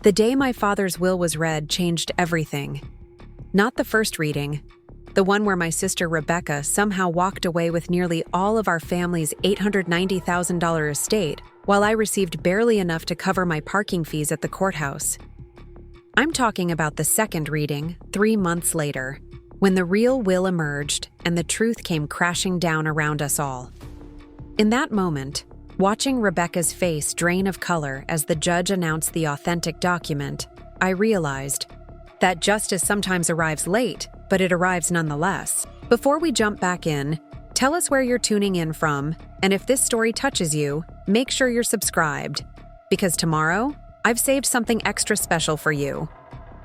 The day my father's will was read changed everything. Not the first reading, the one where my sister Rebecca somehow walked away with nearly all of our family's $890,000 estate, while I received barely enough to cover my parking fees at the courthouse. I'm talking about the second reading, 3 months later, when the real will emerged and the truth came crashing down around us all. In that moment, watching Rebecca's face drain of color as the judge announced the authentic document, I realized that justice sometimes arrives late, but it arrives nonetheless. Before we jump back in, tell us where you're tuning in from, and if this story touches you, make sure you're subscribed, because tomorrow, I've saved something extra special for you.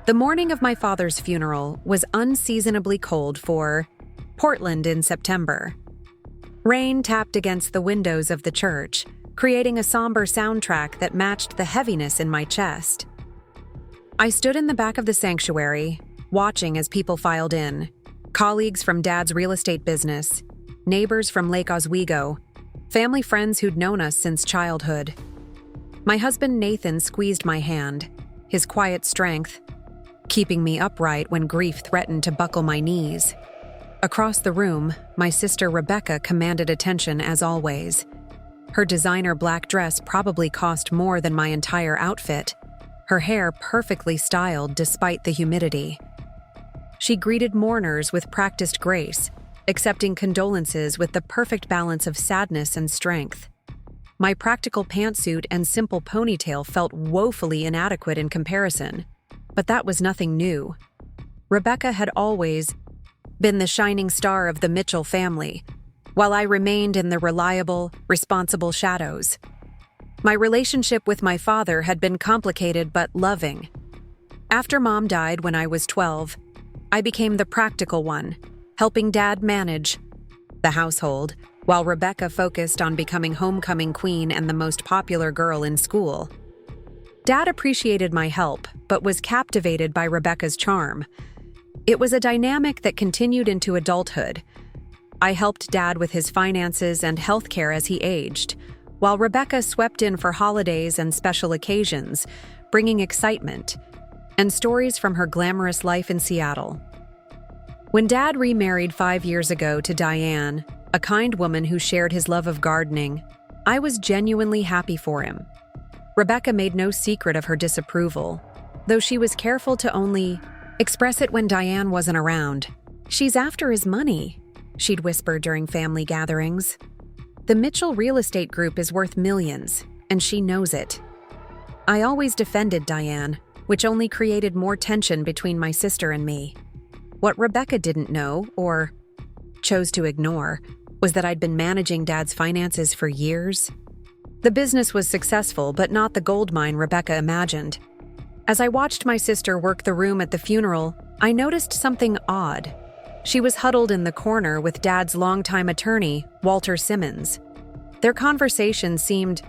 The morning of my father's funeral was unseasonably cold for Portland in September. Rain tapped against the windows of the church, creating a somber soundtrack that matched the heaviness in my chest. I stood in the back of the sanctuary, watching as people filed in, colleagues from Dad's real estate business, neighbors from Lake Oswego, family friends who'd known us since childhood. My husband Nathan squeezed my hand, his quiet strength keeping me upright when grief threatened to buckle my knees. Across the room, my sister Rebecca commanded attention as always. Her designer black dress probably cost more than my entire outfit, her hair perfectly styled despite the humidity. She greeted mourners with practiced grace, accepting condolences with the perfect balance of sadness and strength. My practical pantsuit and simple ponytail felt woefully inadequate in comparison, but that was nothing new. Rebecca had always been the shining star of the Mitchell family, while I remained in the reliable, responsible shadows. My relationship with my father had been complicated but loving. After Mom died when I was 12, I became the practical one, helping Dad manage the household, while Rebecca focused on becoming homecoming queen and the most popular girl in school. Dad appreciated my help, but was captivated by Rebecca's charm. It was a dynamic that continued into adulthood. I helped Dad with his finances and healthcare as he aged, while Rebecca swept in for holidays and special occasions, bringing excitement and stories from her glamorous life in Seattle. When Dad remarried 5 years ago to Diane, a kind woman who shared his love of gardening, I was genuinely happy for him. Rebecca made no secret of her disapproval, though she was careful to only express it when Diane wasn't around. "She's after his money," she'd whisper during family gatherings. "The Mitchell Real Estate Group is worth millions, and she knows it." I always defended Diane, which only created more tension between my sister and me. What Rebecca didn't know, or chose to ignore, was that I'd been managing Dad's finances for years. The business was successful, but not the goldmine Rebecca imagined. As I watched my sister work the room at the funeral, I noticed something odd. She was huddled in the corner with Dad's longtime attorney, Walter Simmons. Their conversation seemed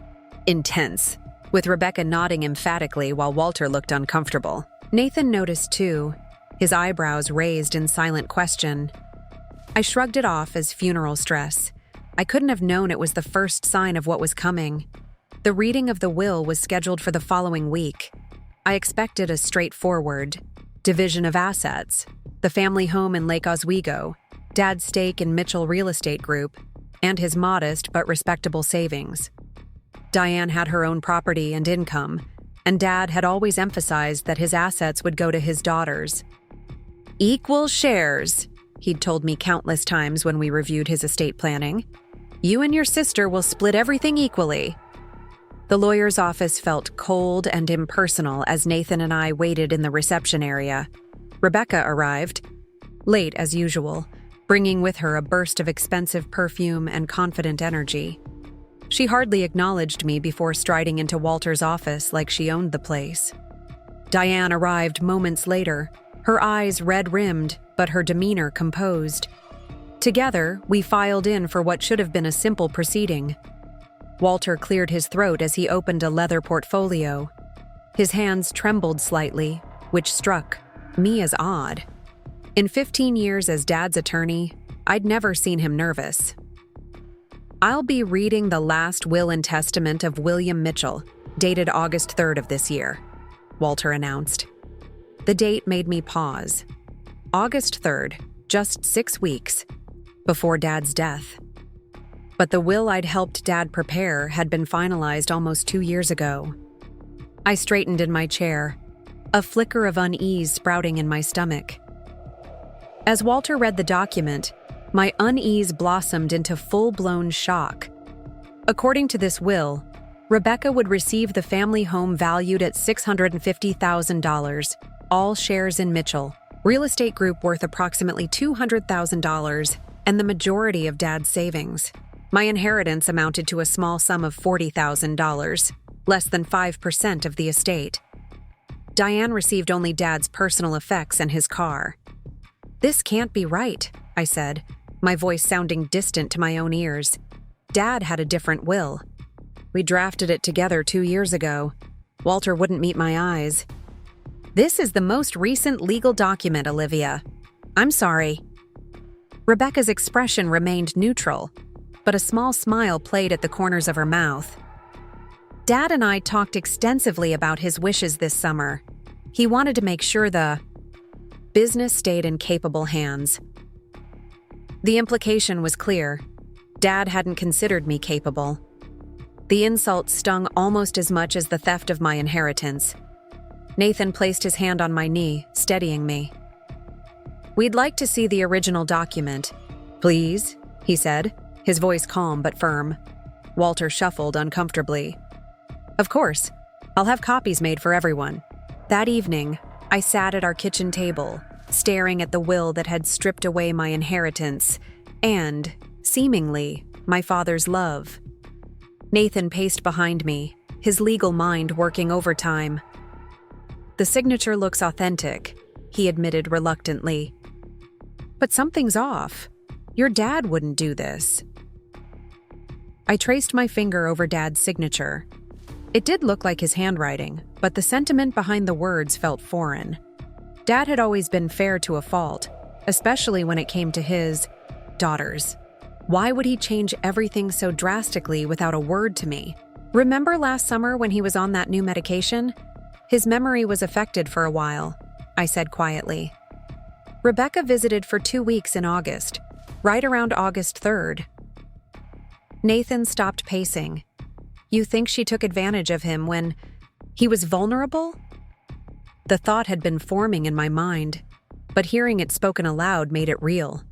intense, with Rebecca nodding emphatically while Walter looked uncomfortable. Nathan noticed too, his eyebrows raised in silent question. I shrugged it off as funeral stress. I couldn't have known it was the first sign of what was coming. The reading of the will was scheduled for the following week. I expected a straightforward division of assets, the family home in Lake Oswego, Dad's stake in Mitchell Real Estate Group, and his modest but respectable savings. Diane had her own property and income, and Dad had always emphasized that his assets would go to his daughters. "Equal shares," he'd told me countless times when we reviewed his estate planning. "You and your sister will split everything equally." The lawyer's office felt cold and impersonal as Nathan and I waited in the reception area. Rebecca arrived, late as usual, bringing with her a burst of expensive perfume and confident energy. She hardly acknowledged me before striding into Walter's office like she owned the place. Diane arrived moments later, her eyes red-rimmed, but her demeanor composed. Together, we filed in for what should have been a simple proceeding. Walter cleared his throat as he opened a leather portfolio. His hands trembled slightly, which struck me as odd. In 15 years as Dad's attorney, I'd never seen him nervous. "I'll be reading the last will and testament of William Mitchell, dated August 3rd of this year." Walter announced. The date made me pause. August 3rd, just 6 weeks before Dad's death. But the will I'd helped Dad prepare had been finalized almost 2 years ago. I straightened in my chair, a flicker of unease sprouting in my stomach. As Walter read the document, my unease blossomed into full-blown shock. According to this will, Rebecca would receive the family home valued at $650,000, all shares in Mitchell, real estate group worth approximately $200,000, and the majority of Dad's savings. My inheritance amounted to a small sum of $40,000, less than 5% of the estate. Diane received only Dad's personal effects and his car. This can't be right, I said, my voice sounding distant to my own ears. Dad had a different will. We drafted it together 2 years ago. Walter wouldn't meet my eyes. This is the most recent legal document, Olivia. I'm sorry. Rebecca's expression remained neutral, but a small smile played at the corners of her mouth. Dad and I talked extensively about his wishes this summer. He wanted to make sure the business stayed in capable hands. The implication was clear. Dad hadn't considered me capable. The insult stung almost as much as the theft of my inheritance. Nathan placed his hand on my knee, steadying me. We'd like to see the original document. Please, he said, his voice calm but firm. Walter shuffled uncomfortably. Of course, I'll have copies made for everyone. That evening, I sat at our kitchen table, staring at the will that had stripped away my inheritance and, seemingly, my father's love. Nathan paced behind me, his legal mind working overtime. The signature looks authentic, he admitted reluctantly. But something's off. Your dad wouldn't do this. I traced my finger over Dad's signature. It did look like his handwriting, but the sentiment behind the words felt foreign. Dad had always been fair to a fault, especially when it came to his daughters. Why would he change everything so drastically without a word to me? Remember last summer when he was on that new medication? His memory was affected for a while, I said quietly. Rebecca visited for 2 weeks in August, right around August 3rd. Nathan stopped pacing. You think she took advantage of him when he was vulnerable? The thought had been forming in my mind, but hearing it spoken aloud made it real.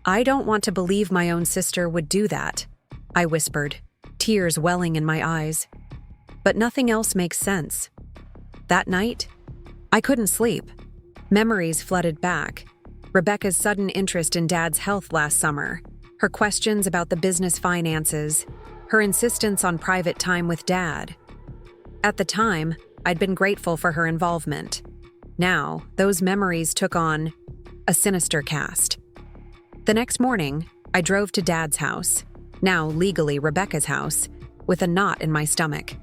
I don't want to believe my own sister would do that, I whispered, tears welling in my eyes. But nothing else makes sense. That night, I couldn't sleep. Memories flooded back. Rebecca's sudden interest in Dad's health last summer, her questions about the business finances, her insistence on private time with Dad. At the time, I'd been grateful for her involvement. Now, those memories took on a sinister cast. The next morning, I drove to Dad's house, now legally Rebecca's house, with a knot in my stomach.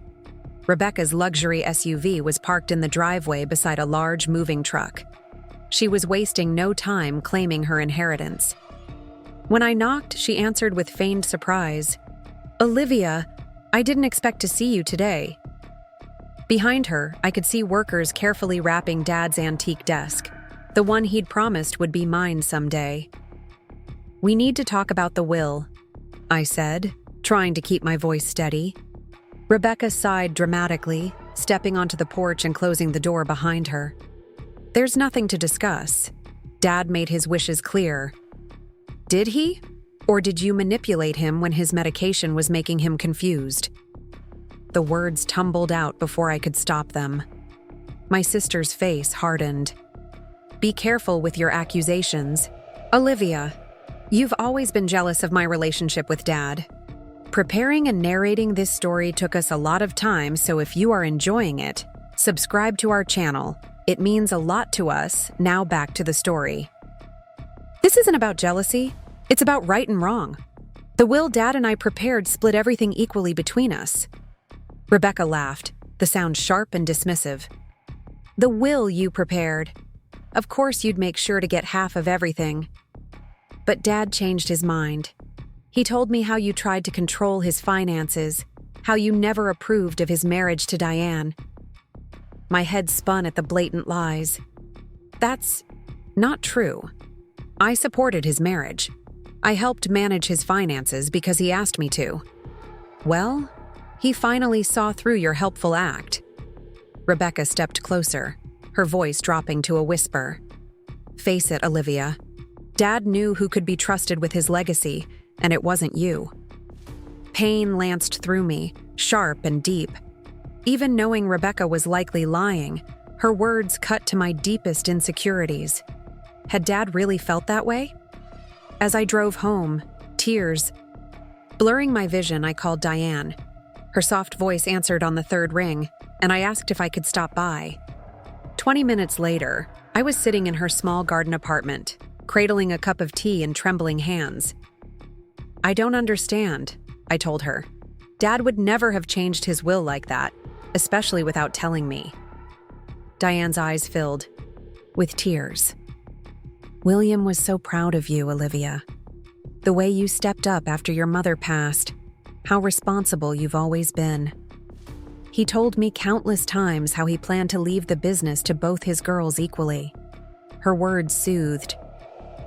Rebecca's luxury SUV was parked in the driveway beside a large moving truck. She was wasting no time claiming her inheritance. When I knocked, she answered with feigned surprise. Olivia, I didn't expect to see you today. Behind her, I could see workers carefully wrapping Dad's antique desk, the one he'd promised would be mine someday. We need to talk about the will, I said, trying to keep my voice steady. Rebecca sighed dramatically, stepping onto the porch and closing the door behind her. There's nothing to discuss. Dad made his wishes clear. Did he? Or did you manipulate him when his medication was making him confused? The words tumbled out before I could stop them. My sister's face hardened. Be careful with your accusations. Olivia, you've always been jealous of my relationship with Dad. Preparing and narrating this story took us a lot of time, so if you are enjoying it, subscribe to our channel. It means a lot to us. Now back to the story. This isn't about jealousy. It's about right and wrong. The will Dad and I prepared split everything equally between us. Rebecca laughed, the sound sharp and dismissive. The will you prepared. Of course you'd make sure to get half of everything. But Dad changed his mind. He told me how you tried to control his finances, how you never approved of his marriage to Diane. My head spun at the blatant lies. That's not true. I supported his marriage. I helped manage his finances because he asked me to. Well, he finally saw through your helpful act. Rebecca stepped closer, her voice dropping to a whisper. Face it, Olivia. Dad knew who could be trusted with his legacy, and it wasn't you. Pain lanced through me, sharp and deep. Even knowing Rebecca was likely lying, her words cut to my deepest insecurities. Had Dad really felt that way? As I drove home, tears blurring my vision, I called Diane. Her soft voice answered on the third ring, and I asked if I could stop by. 20 minutes later, I was sitting in her small garden apartment, cradling a cup of tea in trembling hands. I don't understand, I told her. Dad would never have changed his will like that, especially without telling me. Diane's eyes filled with tears. William was so proud of you, Olivia. The way you stepped up after your mother passed, how responsible you've always been. He told me countless times how he planned to leave the business to both his girls equally. Her words soothed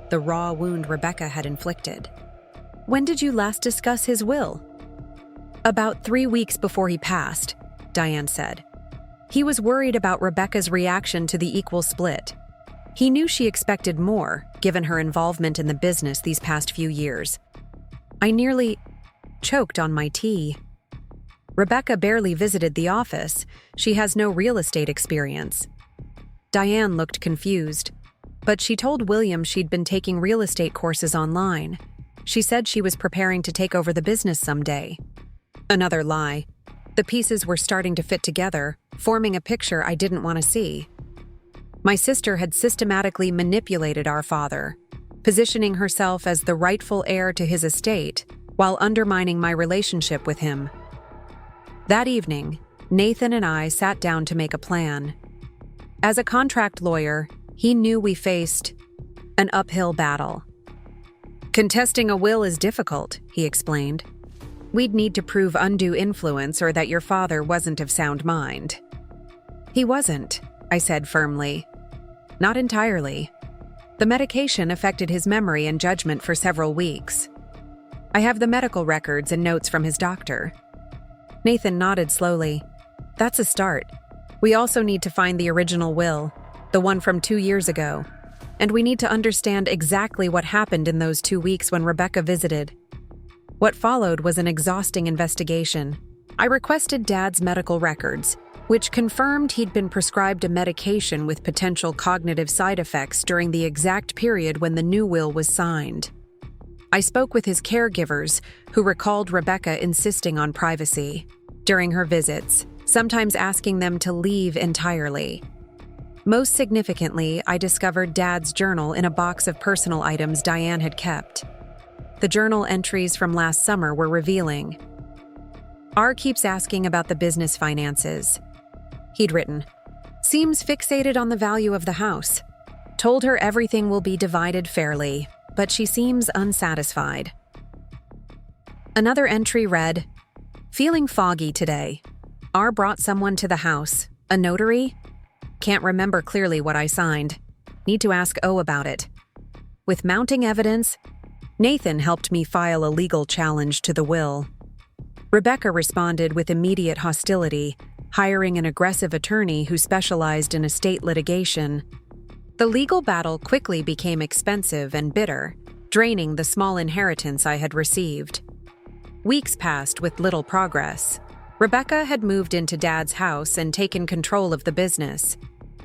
the raw wound Rebecca had inflicted. When did you last discuss his will? About 3 weeks before he passed, Diane said. He was worried about Rebecca's reaction to the equal split. He knew she expected more, given her involvement in the business these past few years. I nearly choked on my tea. Rebecca barely visited the office. She has no real estate experience. Diane looked confused, but she told William she'd been taking real estate courses online. She said she was preparing to take over the business someday. Another lie. The pieces were starting to fit together, forming a picture I didn't want to see. My sister had systematically manipulated our father, positioning herself as the rightful heir to his estate while undermining my relationship with him. That evening, Nathan and I sat down to make a plan. As a contract lawyer, he knew we faced an uphill battle. Contesting a will is difficult, he explained. We'd need to prove undue influence or that your father wasn't of sound mind. He wasn't, I said firmly. Not entirely. The medication affected his memory and judgment for several weeks. I have the medical records and notes from his doctor. Nathan nodded slowly. That's a start. We also need to find the original will, the one from 2 years ago. And we need to understand exactly what happened in those 2 weeks when Rebecca visited. What followed was an exhausting investigation. I requested Dad's medical records, which confirmed he'd been prescribed a medication with potential cognitive side effects during the exact period when the new will was signed. I spoke with his caregivers, who recalled Rebecca insisting on privacy during her visits, sometimes asking them to leave entirely. Most significantly, I discovered Dad's journal in a box of personal items Diane had kept. The journal entries from last summer were revealing. R keeps asking about the business finances. He'd written, seems fixated on the value of the house. Told her everything will be divided fairly, but she seems unsatisfied. Another entry read, feeling foggy today. R brought someone to the house. A notary? Can't remember clearly what I signed. Need to ask O about it. With mounting evidence, Nathan helped me file a legal challenge to the will. Rebecca responded with immediate hostility, hiring an aggressive attorney who specialized in estate litigation. The legal battle quickly became expensive and bitter, draining the small inheritance I had received. Weeks passed with little progress. Rebecca had moved into Dad's house and taken control of the business.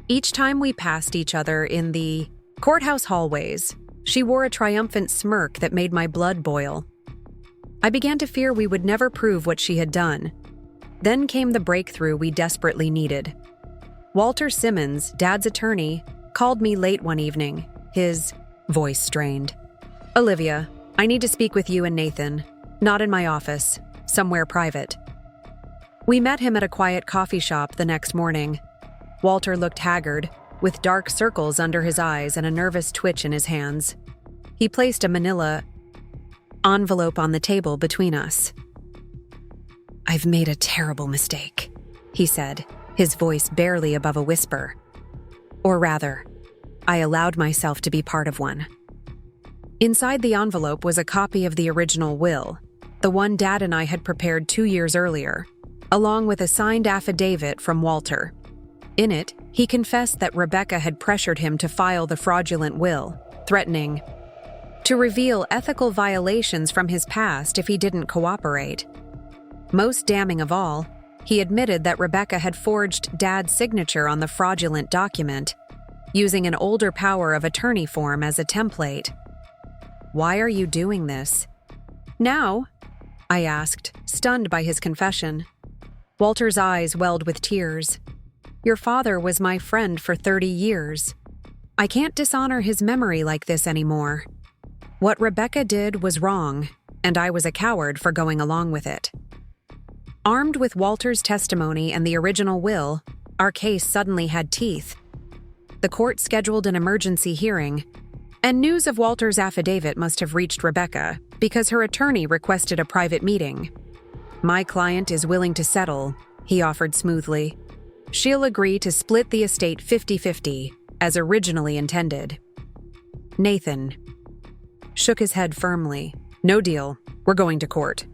Each time we passed each other in the courthouse hallways, she wore a triumphant smirk that made my blood boil. I began to fear we would never prove what she had done. Then came the breakthrough we desperately needed. Walter Simmons, Dad's attorney, called me late one evening, his voice strained. Olivia, I need to speak with you and Nathan. Not in my office, somewhere private. We met him at a quiet coffee shop the next morning. Walter looked haggard, with dark circles under his eyes and a nervous twitch in his hands. He placed a manila envelope on the table between us. I've made a terrible mistake, he said, his voice barely above a whisper. Or rather, I allowed myself to be part of one. Inside the envelope was a copy of the original will, the one Dad and I had prepared 2 years earlier, along with a signed affidavit from Walter. In it, he confessed that Rebecca had pressured him to file the fraudulent will, threatening to reveal ethical violations from his past if he didn't cooperate. Most damning of all, he admitted that Rebecca had forged Dad's signature on the fraudulent document, using an older power of attorney form as a template. "Why are you doing this?" "Now?" I asked, stunned by his confession. Walter's eyes welled with tears. "Your father was my friend for 30 years. I can't dishonor his memory like this anymore. What Rebecca did was wrong, and I was a coward for going along with it." Armed with Walter's testimony and the original will, our case suddenly had teeth. The court scheduled an emergency hearing, and news of Walter's affidavit must have reached Rebecca because her attorney requested a private meeting. "My client is willing to settle," he offered smoothly. "She'll agree to split the estate 50-50, as originally intended." Nathan shook his head firmly. "No deal. We're going to court."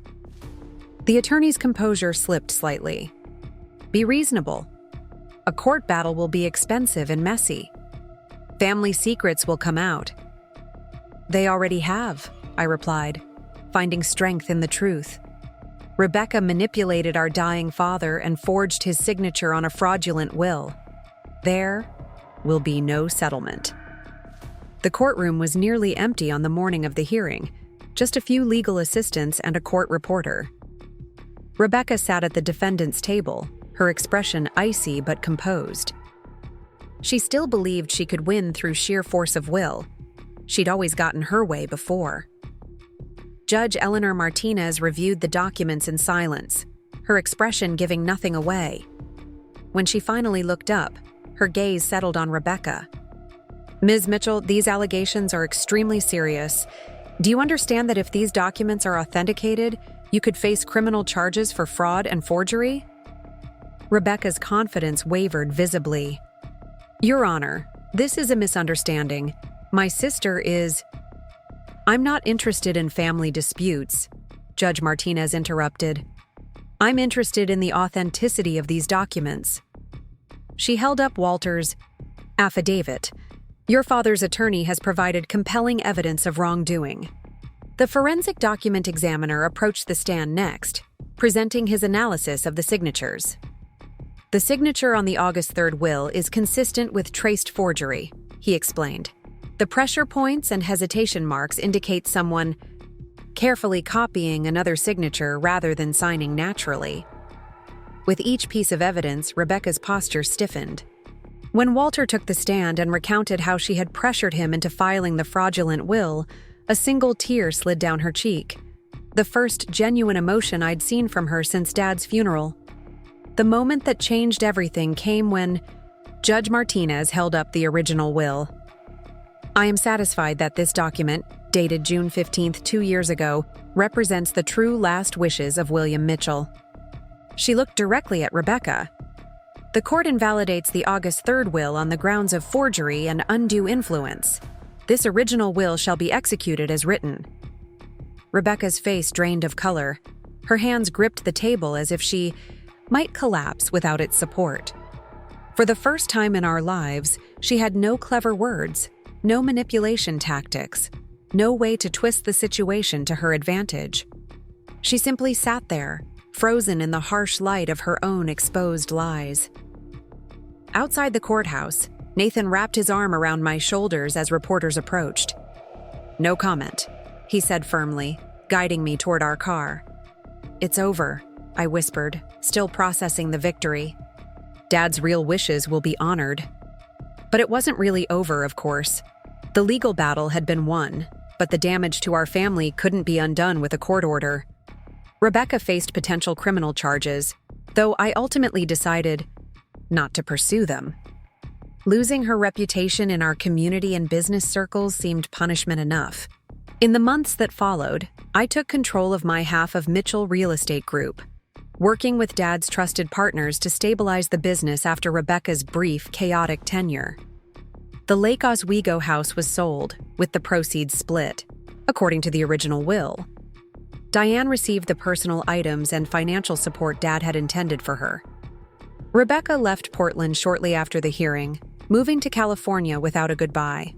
The attorney's composure slipped slightly. "Be reasonable. A court battle will be expensive and messy. Family secrets will come out." "They already have," I replied, finding strength in the truth. "Rebecca manipulated our dying father and forged his signature on a fraudulent will. There will be no settlement." The courtroom was nearly empty on the morning of the hearing, just a few legal assistants and a court reporter. Rebecca sat at the defendant's table, her expression icy but composed. She still believed she could win through sheer force of will. She'd always gotten her way before. Judge Eleanor Martinez reviewed the documents in silence, her expression giving nothing away. When she finally looked up, her gaze settled on Rebecca. "Ms. Mitchell, these allegations are extremely serious. Do you understand that if these documents are authenticated, you could face criminal charges for fraud and forgery?" Rebecca's confidence wavered visibly. "Your Honor, this is a misunderstanding. My sister is—" "I'm not interested in family disputes," Judge Martinez interrupted. "I'm interested in the authenticity of these documents." She held up Walter's affidavit. "Your father's attorney has provided compelling evidence of wrongdoing." The forensic document examiner approached the stand next, presenting his analysis of the signatures. "The signature on the August 3rd will is consistent with traced forgery," he explained. "The pressure points and hesitation marks indicate someone carefully copying another signature rather than signing naturally." With each piece of evidence, Rebecca's posture stiffened. When Walter took the stand and recounted how she had pressured him into filing the fraudulent will, a single tear slid down her cheek. The first genuine emotion I'd seen from her since Dad's funeral. The moment that changed everything came when Judge Martinez held up the original will. "I am satisfied that this document, dated June 15th, 2 years ago, represents the true last wishes of William Mitchell." She looked directly at Rebecca. "The court invalidates the August 3rd will on the grounds of forgery and undue influence. This original will shall be executed as written." Rebecca's face drained of color. Her hands gripped the table as if she might collapse without its support. For the first time in our lives, she had no clever words, no manipulation tactics, no way to twist the situation to her advantage. She simply sat there, frozen in the harsh light of her own exposed lies. Outside the courthouse, Nathan wrapped his arm around my shoulders as reporters approached. "No comment," he said firmly, guiding me toward our car. "It's over," I whispered, still processing the victory. "Dad's real wishes will be honored." But it wasn't really over, of course. The legal battle had been won, but the damage to our family couldn't be undone with a court order. Rebecca faced potential criminal charges, though I ultimately decided not to pursue them. Losing her reputation in our community and business circles seemed punishment enough. In the months that followed, I took control of my half of Mitchell Real Estate Group. working with Dad's trusted partners to stabilize the business after Rebecca's brief, chaotic tenure. The Lake Oswego house was sold, with the proceeds split, according to the original will. Diane received the personal items and financial support Dad had intended for her. Rebecca left Portland shortly after the hearing, moving to California without a goodbye.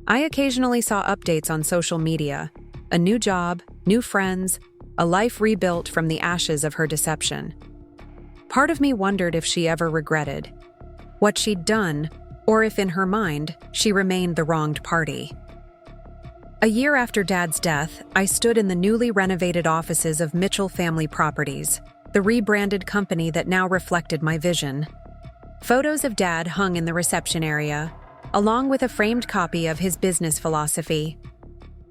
I occasionally saw updates on social media, a new job, new friends, a life rebuilt from the ashes of her deception. Part of me wondered if she ever regretted what she'd done, or if in her mind she remained the wronged party. A year after Dad's death, I stood in the newly renovated offices of Mitchell Family Properties, the rebranded company that now reflected my vision. Photos of Dad hung in the reception area, along with a framed copy of his business philosophy: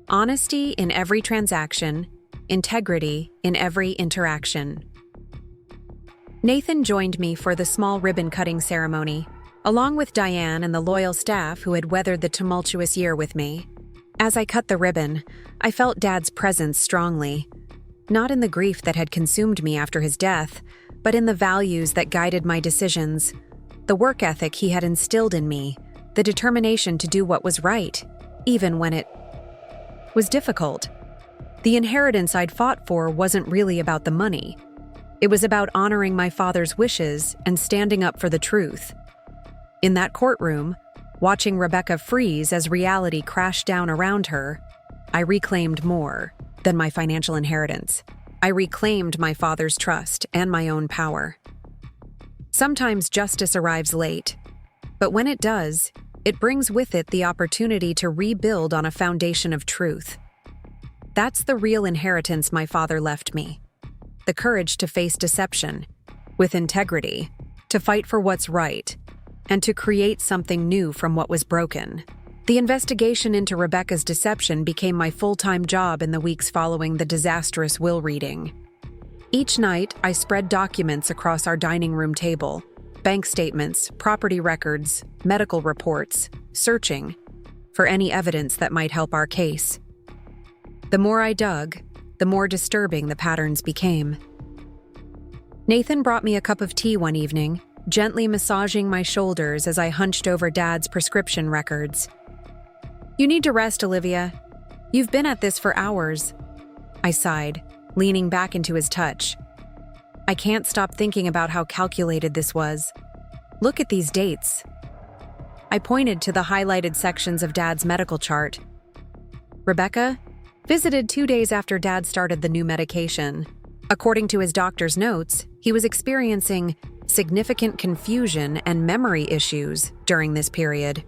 honesty in every transaction, integrity in every interaction. Nathan joined me for the small ribbon-cutting ceremony, along with Diane and the loyal staff who had weathered the tumultuous year with me. As I cut the ribbon, I felt Dad's presence strongly, not in the grief that had consumed me after his death, but in the values that guided my decisions, the work ethic he had instilled in me, the determination to do what was right, even when it was difficult. The inheritance I'd fought for wasn't really about the money. It was about honoring my father's wishes and standing up for the truth. In that courtroom, watching Rebecca freeze as reality crashed down around her, I reclaimed more than my financial inheritance. I reclaimed my father's trust and my own power. Sometimes justice arrives late, but when it does, it brings with it the opportunity to rebuild on a foundation of truth. That's the real inheritance my father left me. The courage to face deception, with integrity, to fight for what's right, and to create something new from what was broken. The investigation into Rebecca's deception became my full-time job in the weeks following the disastrous will reading. Each night, I spread documents across our dining room table: bank statements, property records, medical reports, searching for any evidence that might help our case. The more I dug, the more disturbing the patterns became. Nathan brought me a cup of tea one evening, gently massaging my shoulders as I hunched over Dad's prescription records. "You need to rest, Olivia. You've been at this for hours." I sighed, leaning back into his touch. I can't stop thinking about how calculated this was. Look at these dates. I pointed to the highlighted sections of Dad's medical chart. Rebecca visited 2 days after Dad started the new medication. According to his doctor's notes, he was experiencing significant confusion and memory issues during this period.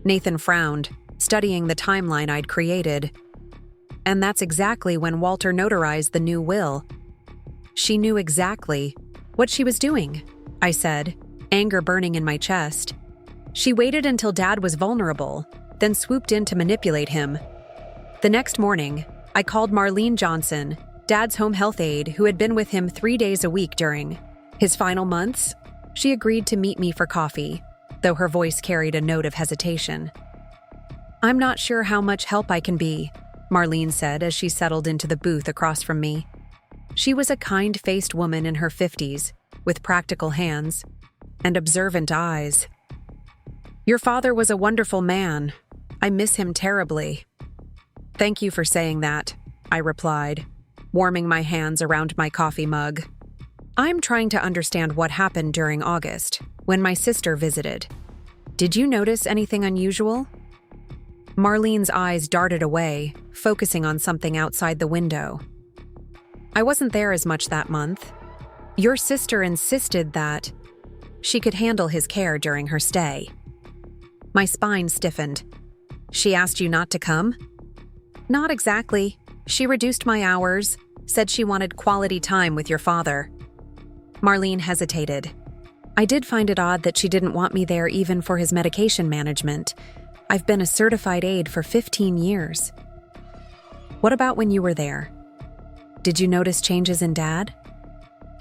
Nathan frowned, studying the timeline I'd created. And that's exactly when Walter notarized the new will. She knew exactly what she was doing, I said, anger burning in my chest. She waited until Dad was vulnerable, then swooped in to manipulate him. The next morning, I called Marlene Johnson, Dad's home health aide who had been with him 3 days a week during his final months. She agreed to meet me for coffee, though her voice carried a note of hesitation. "I'm not sure how much help I can be," Marlene said as she settled into the booth across from me. She was a kind-faced woman in her 50s, with practical hands and observant eyes. "Your father was a wonderful man. I miss him terribly." "Thank you for saying that," I replied, warming my hands around my coffee mug. "I'm trying to understand what happened during August, when my sister visited. Did you notice anything unusual?" Marlene's eyes darted away, focusing on something outside the window. "I wasn't there as much that month. Your sister insisted that she could handle his care during her stay." My spine stiffened. "She asked you not to come?" "Not exactly. She reduced my hours, said she wanted quality time with your father." Marlene hesitated. "I did find it odd that she didn't want me there even for his medication management. I've been a certified aide for 15 years. What about when you were there? Did you notice changes in Dad?"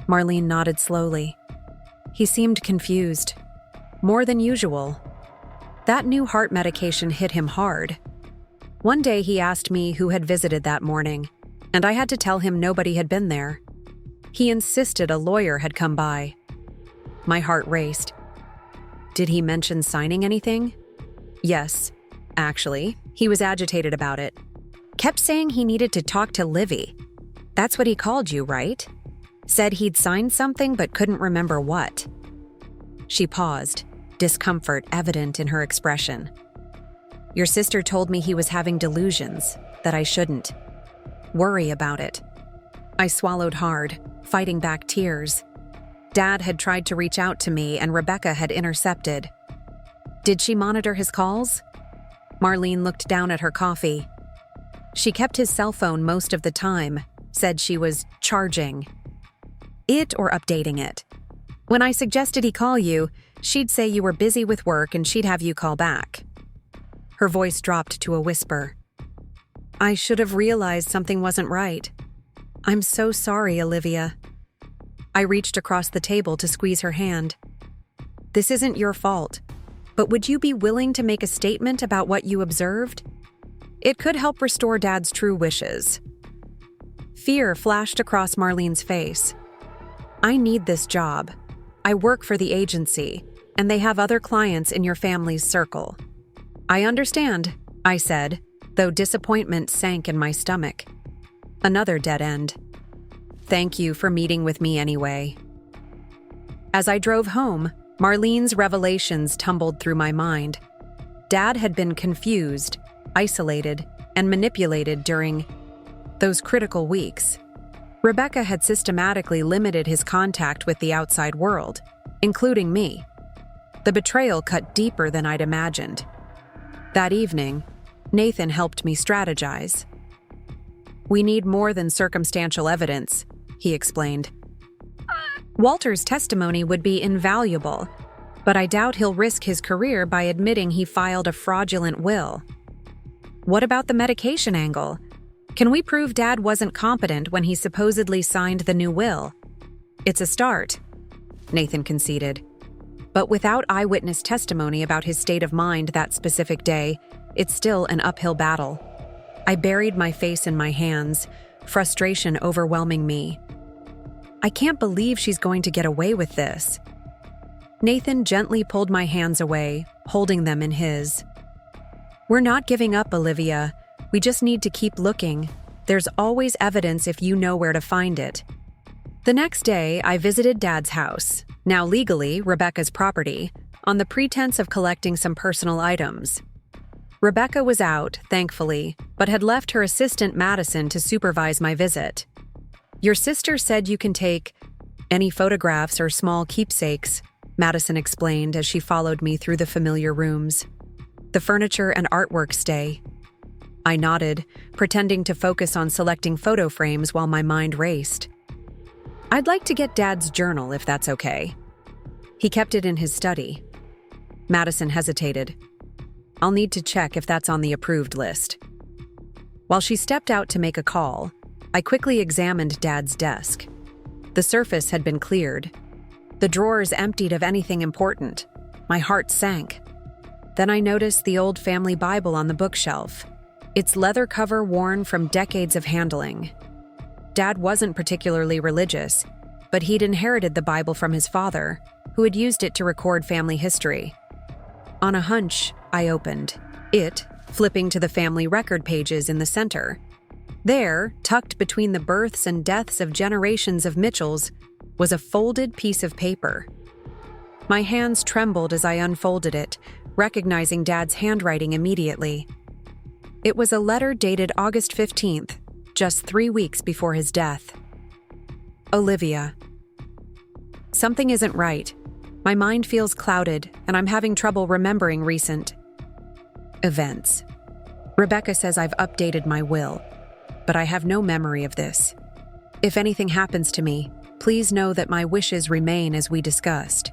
Marlene nodded slowly. He seemed confused. More than usual. That new heart medication hit him hard. One day he asked me who had visited that morning, and I had to tell him nobody had been there. He insisted a lawyer had come by. My heart raced. Did he mention signing anything? Yes, actually. He was agitated about it. Kept saying he needed to talk to Livy. That's what he called you, right? Said he'd signed something but couldn't remember what. She paused, discomfort evident in her expression. Your sister told me he was having delusions, that I shouldn't worry about it. I swallowed hard, fighting back tears. Dad had tried to reach out to me and Rebecca had intercepted. Did she monitor his calls? Marlene looked down at her coffee. She kept his cell phone most of the time, said she was charging it or updating it. When I suggested he call you, she'd say you were busy with work and she'd have you call back. Her voice dropped to a whisper. I should have realized something wasn't right. I'm so sorry, Olivia. I reached across the table to squeeze her hand. This isn't your fault, but would you be willing to make a statement about what you observed? It could help restore Dad's true wishes. Fear flashed across Marlene's face. I need this job. I work for the agency, and they have other clients in your family's circle. I understand, I said, though disappointment sank in my stomach. Another dead end. Thank you for meeting with me anyway. As I drove home, Marlene's revelations tumbled through my mind. Dad had been confused, isolated, and manipulated during those critical weeks. Rebecca had systematically limited his contact with the outside world, including me. The betrayal cut deeper than I'd imagined. That evening, Nathan helped me strategize. We need more than circumstantial evidence, he explained. Walter's testimony would be invaluable, but I doubt he'll risk his career by admitting he filed a fraudulent will. What about the medication angle? Can we prove Dad wasn't competent when he supposedly signed the new will? It's a start, Nathan conceded. But without eyewitness testimony about his state of mind that specific day, it's still an uphill battle. I buried my face in my hands, frustration overwhelming me. I can't believe she's going to get away with this. Nathan gently pulled my hands away, holding them in his. We're not giving up, Olivia. We just need to keep looking. There's always evidence if you know where to find it. The next day, I visited Dad's house, now legally Rebecca's property, on the pretense of collecting some personal items. Rebecca was out, thankfully, but had left her assistant Madison to supervise my visit. Your sister said you can take any photographs or small keepsakes, Madison explained as she followed me through the familiar rooms. The furniture and artwork stay. I nodded, pretending to focus on selecting photo frames while my mind raced. I'd like to get Dad's journal if that's okay. He kept it in his study. Madison hesitated. I'll need to check if that's on the approved list. While she stepped out to make a call, I quickly examined Dad's desk. The surface had been cleared. The drawers emptied of anything important. My heart sank. Then I noticed the old family Bible on the bookshelf, its leather cover worn from decades of handling. Dad wasn't particularly religious, but he'd inherited the Bible from his father, who had used it to record family history. On a hunch, I opened it, flipping to the family record pages in the center. There, tucked between the births and deaths of generations of Mitchells, was a folded piece of paper. My hands trembled as I unfolded it, recognizing Dad's handwriting immediately. It was a letter dated August 15th, just 3 weeks before his death. Olivia. Something isn't right. My mind feels clouded, and I'm having trouble remembering recent events. Rebecca says I've updated my will, but I have no memory of this. If anything happens to me, please know that my wishes remain as we discussed.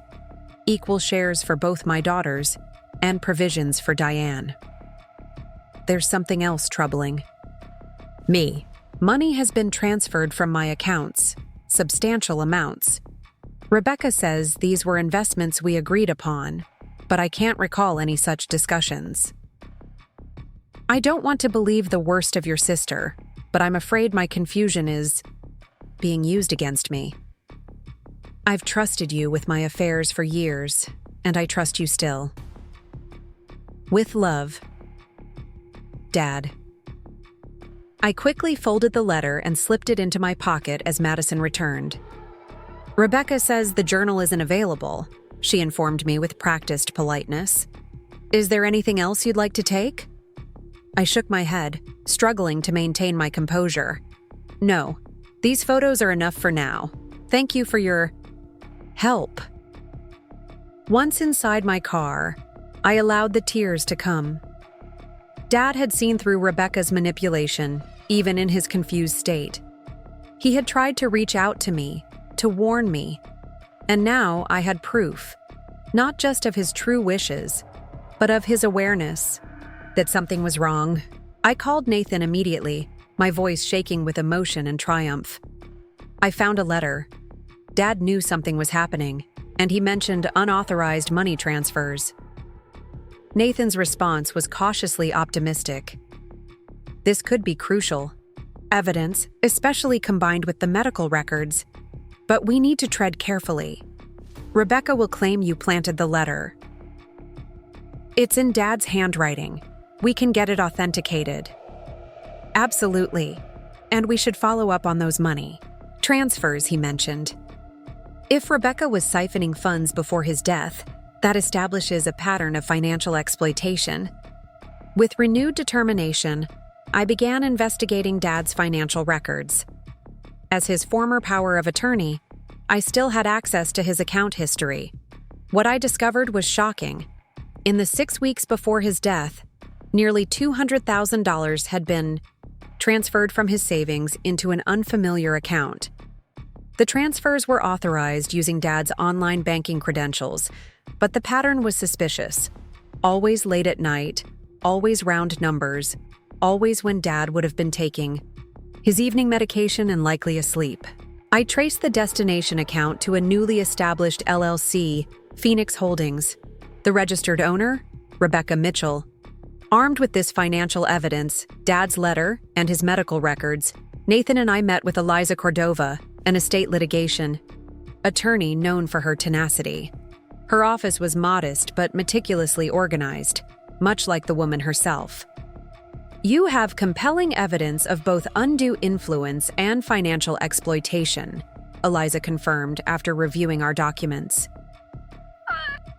Equal shares for both my daughters, and provisions for Diane. There's something else troubling me. Money has been transferred from my accounts, substantial amounts. Rebecca says these were investments we agreed upon, but I can't recall any such discussions. I don't want to believe the worst of your sister, but I'm afraid my confusion is being used against me. I've trusted you with my affairs for years, and I trust you still. With love, Dad. I quickly folded the letter and slipped it into my pocket as Madison returned. Rebecca says the journal isn't available, she informed me with practiced politeness. Is there anything else you'd like to take? I shook my head, struggling to maintain my composure. No, these photos are enough for now. Thank you for your help. Once inside my car, I allowed the tears to come. Dad had seen through Rebecca's manipulation, even in his confused state. He had tried to reach out to me, to warn me, and now I had proof, not just of his true wishes, but of his awareness that something was wrong. I called Nathan immediately, my voice shaking with emotion and triumph. I found a letter. Dad knew something was happening, and he mentioned unauthorized money transfers. Nathan's response was cautiously optimistic. This could be crucial. Evidence, especially combined with the medical records. But we need to tread carefully. Rebecca will claim you planted the letter. It's in Dad's handwriting. We can get it authenticated. Absolutely. And we should follow up on those money transfers he mentioned. If Rebecca was siphoning funds before his death, that establishes a pattern of financial exploitation. With renewed determination, I began investigating Dad's financial records. As his former power of attorney, I still had access to his account history. What I discovered was shocking. In the 6 weeks before his death, nearly $200,000 had been transferred from his savings into an unfamiliar account. The transfers were authorized using Dad's online banking credentials, but the pattern was suspicious. Always late at night, always round numbers, always when Dad would have been taking his evening medication and likely asleep. I traced the destination account to a newly established LLC, Phoenix Holdings. The registered owner, Rebecca Mitchell. Armed with this financial evidence, Dad's letter, and his medical records, Nathan and I met with Eliza Cordova, an estate litigation attorney known for her tenacity. Her office was modest but meticulously organized, much like the woman herself. You have compelling evidence of both undue influence and financial exploitation, Eliza confirmed after reviewing our documents.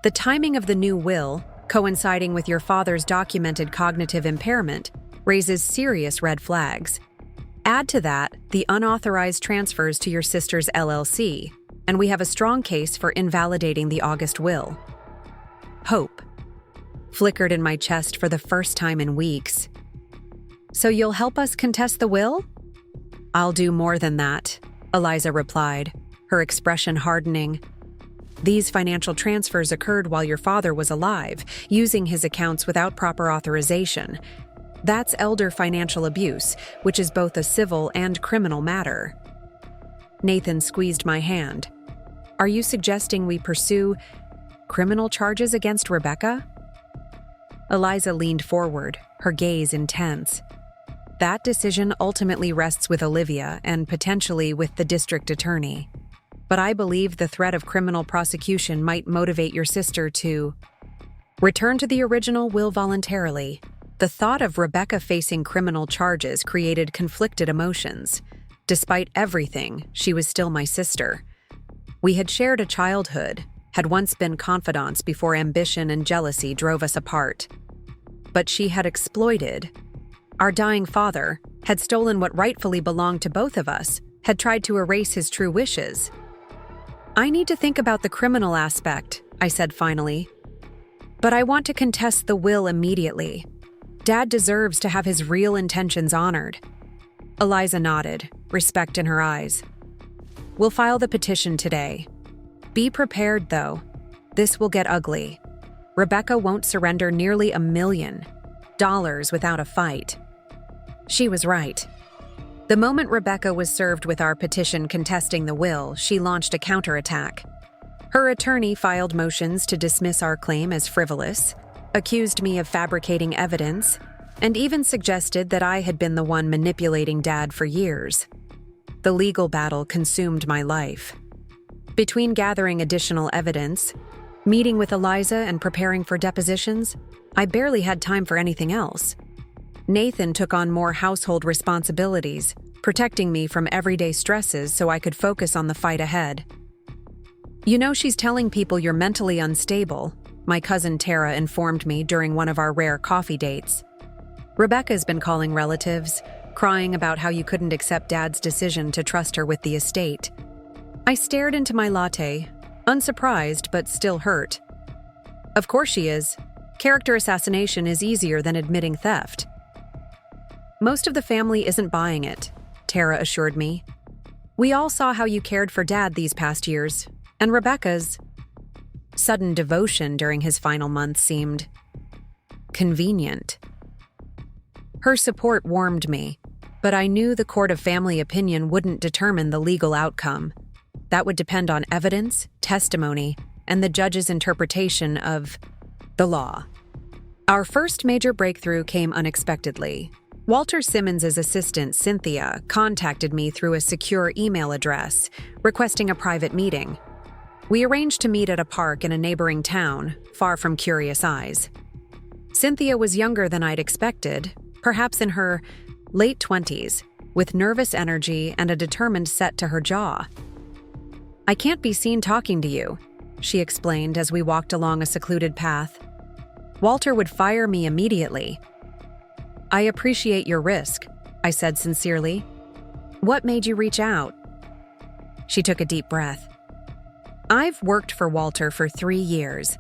The timing of the new will, coinciding with your father's documented cognitive impairment, raises serious red flags. Add to that the unauthorized transfers to your sister's LLC, and we have a strong case for invalidating the August will. Hope flickered in my chest for the first time in weeks. So you'll help us contest the will? I'll do more than that, Eliza replied, her expression hardening. These financial transfers occurred while your father was alive, using his accounts without proper authorization. That's elder financial abuse, which is both a civil and criminal matter. Nathan squeezed my hand. Are you suggesting we pursue criminal charges against Rebecca? Eliza leaned forward, her gaze intense. That decision ultimately rests with Olivia and potentially with the district attorney. But I believe the threat of criminal prosecution might motivate your sister to return to the original will voluntarily. The thought of Rebecca facing criminal charges created conflicted emotions. Despite everything, she was still my sister. We had shared a childhood, had once been confidants before ambition and jealousy drove us apart. But she had exploited. Our dying father had stolen what rightfully belonged to both of us, had tried to erase his true wishes. I need to think about the criminal aspect, I said finally. But I want to contest the will immediately. Dad deserves to have his real intentions honored. Eliza nodded, respect in her eyes. We'll file the petition today. Be prepared, though. This will get ugly. Rebecca won't surrender nearly $1 million without a fight. She was right. The moment Rebecca was served with our petition contesting the will, she launched a counterattack. Her attorney filed motions to dismiss our claim as frivolous, accused me of fabricating evidence, and even suggested that I had been the one manipulating Dad for years. The legal battle consumed my life. Between gathering additional evidence, meeting with Eliza, and preparing for depositions, I barely had time for anything else. Nathan took on more household responsibilities, protecting me from everyday stresses so I could focus on the fight ahead. "You know she's telling people you're mentally unstable," my cousin Tara informed me during one of our rare coffee dates. "Rebecca's been calling relatives, crying about how you couldn't accept Dad's decision to trust her with the estate." I stared into my latte, unsurprised but still hurt. "Of course she is. Character assassination is easier than admitting theft." "Most of the family isn't buying it," Tara assured me. "We all saw how you cared for Dad these past years, and Rebecca's sudden devotion during his final months seemed convenient." Her support warmed me, but I knew the court of family opinion wouldn't determine the legal outcome. That would depend on evidence, testimony, and the judge's interpretation of the law. Our first major breakthrough came unexpectedly. Walter Simmons's assistant, Cynthia, contacted me through a secure email address, requesting a private meeting. We arranged to meet at a park in a neighboring town, far from curious eyes. Cynthia was younger than I'd expected, perhaps in her late 20s, with nervous energy and a determined set to her jaw. "I can't be seen talking to you," she explained as we walked along a secluded path. "Walter would fire me immediately." "I appreciate your risk," I said sincerely. "What made you reach out?" She took a deep breath. "I've worked for Walter for 3 years.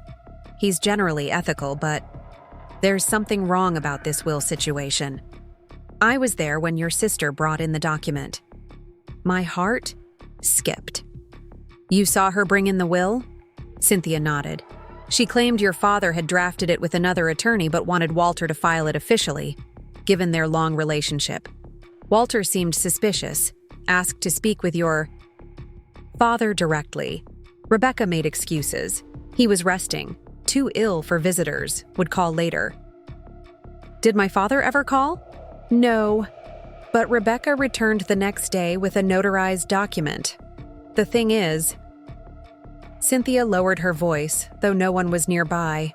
He's generally ethical, but there's something wrong about this will situation. I was there when your sister brought in the document." My heart skipped. "You saw her bring in the will?" Cynthia nodded. "She claimed your father had drafted it with another attorney but wanted Walter to file it officially, given their long relationship. Walter seemed suspicious, asked to speak with your father directly. Rebecca made excuses. He was resting, too ill for visitors, would call later." "Did my father ever call?" "No, but Rebecca returned the next day with a notarized document. The thing is," Cynthia lowered her voice, though no one was nearby,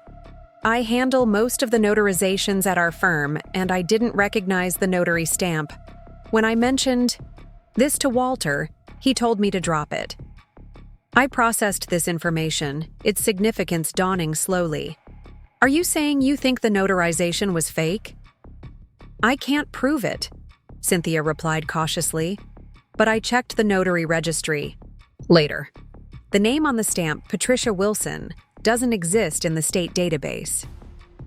"I handle most of the notarizations at our firm, and I didn't recognize the notary stamp. When I mentioned this to Walter, he told me to drop it." I processed this information, its significance dawning slowly. "Are you saying you think the notarization was fake?" "I can't prove it," Cynthia replied cautiously, "but I checked the notary registry. Later. The name on the stamp, Patricia Wilson, doesn't exist in the state database.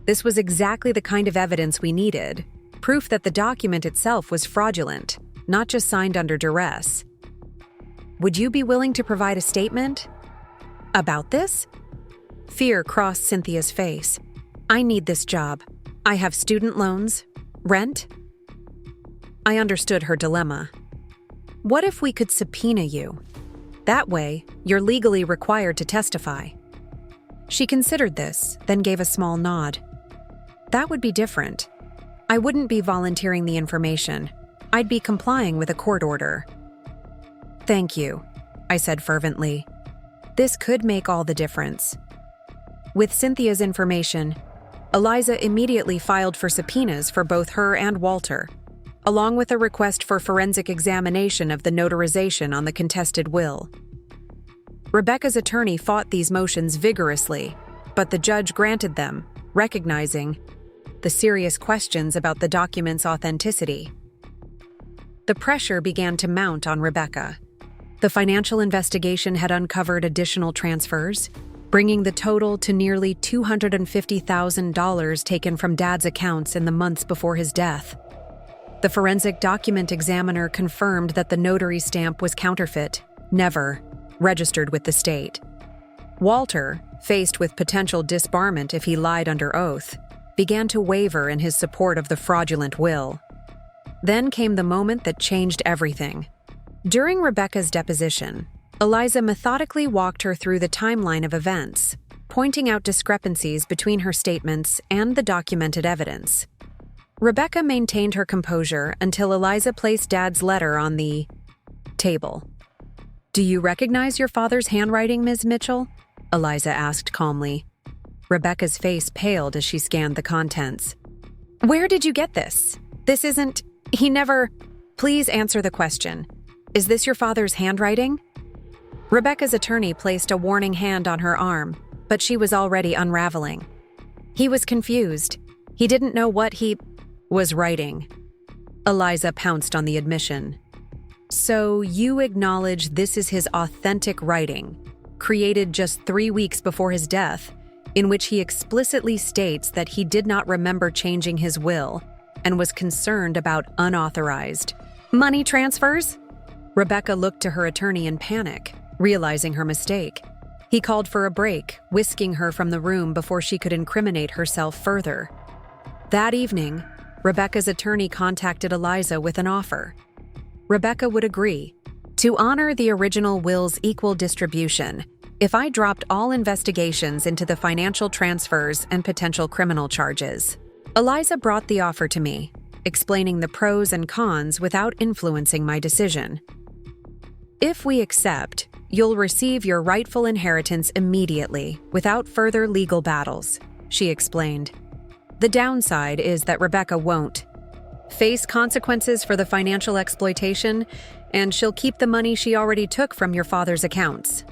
This was exactly the kind of evidence we needed, proof that the document itself was fraudulent, not just signed under duress. Would you be willing to provide a statement about this?" Fear crossed Cynthia's face. "I need this job. I have student loans, rent." I understood her dilemma. "What if we could subpoena you? That way, you're legally required to testify." She considered this, then gave a small nod. "That would be different. I wouldn't be volunteering the information. I'd be complying with a court order." "Thank you," I said fervently. This could make all the difference. With Cynthia's information, Eliza immediately filed for subpoenas for both her and Walter, along with a request for forensic examination of the notarization on the contested will. Rebecca's attorney fought these motions vigorously, but the judge granted them, recognizing the serious questions about the document's authenticity. The pressure began to mount on Rebecca. The financial investigation had uncovered additional transfers, bringing the total to nearly $250,000 taken from Dad's accounts in the months before his death. The forensic document examiner confirmed that the notary stamp was counterfeit, never registered with the state. Walter, faced with potential disbarment if he lied under oath, began to waver in his support of the fraudulent will. Then came the moment that changed everything. During Rebecca's deposition, Eliza methodically walked her through the timeline of events, pointing out discrepancies between her statements and the documented evidence. Rebecca maintained her composure until Eliza placed Dad's letter on the Table. "Do you recognize your father's handwriting, Ms. Mitchell?" Eliza asked calmly. Rebecca's face paled as she scanned the contents. "Where did you get this? This isn't... He never... Please answer the question. Is this your father's handwriting?" Rebecca's attorney placed a warning hand on her arm, but she was already unraveling. He was confused. He didn't know what he was writing. Eliza pounced on the admission. "So you acknowledge this is his authentic writing, created just 3 weeks before his death, in which he explicitly states that he did not remember changing his will and was concerned about unauthorized money transfers?" Rebecca looked to her attorney in panic, realizing her mistake. He called for a break, whisking her from the room before she could incriminate herself further. That evening, Rebecca's attorney contacted Eliza with an offer. Rebecca would agree to honor the original will's equal distribution if I dropped all investigations into the financial transfers and potential criminal charges. Eliza brought the offer to me, explaining the pros and cons without influencing my decision. "If we accept, you'll receive your rightful inheritance immediately, without further legal battles," she explained. "The downside is that Rebecca won't face consequences for the financial exploitation, and she'll keep the money she already took from your father's accounts."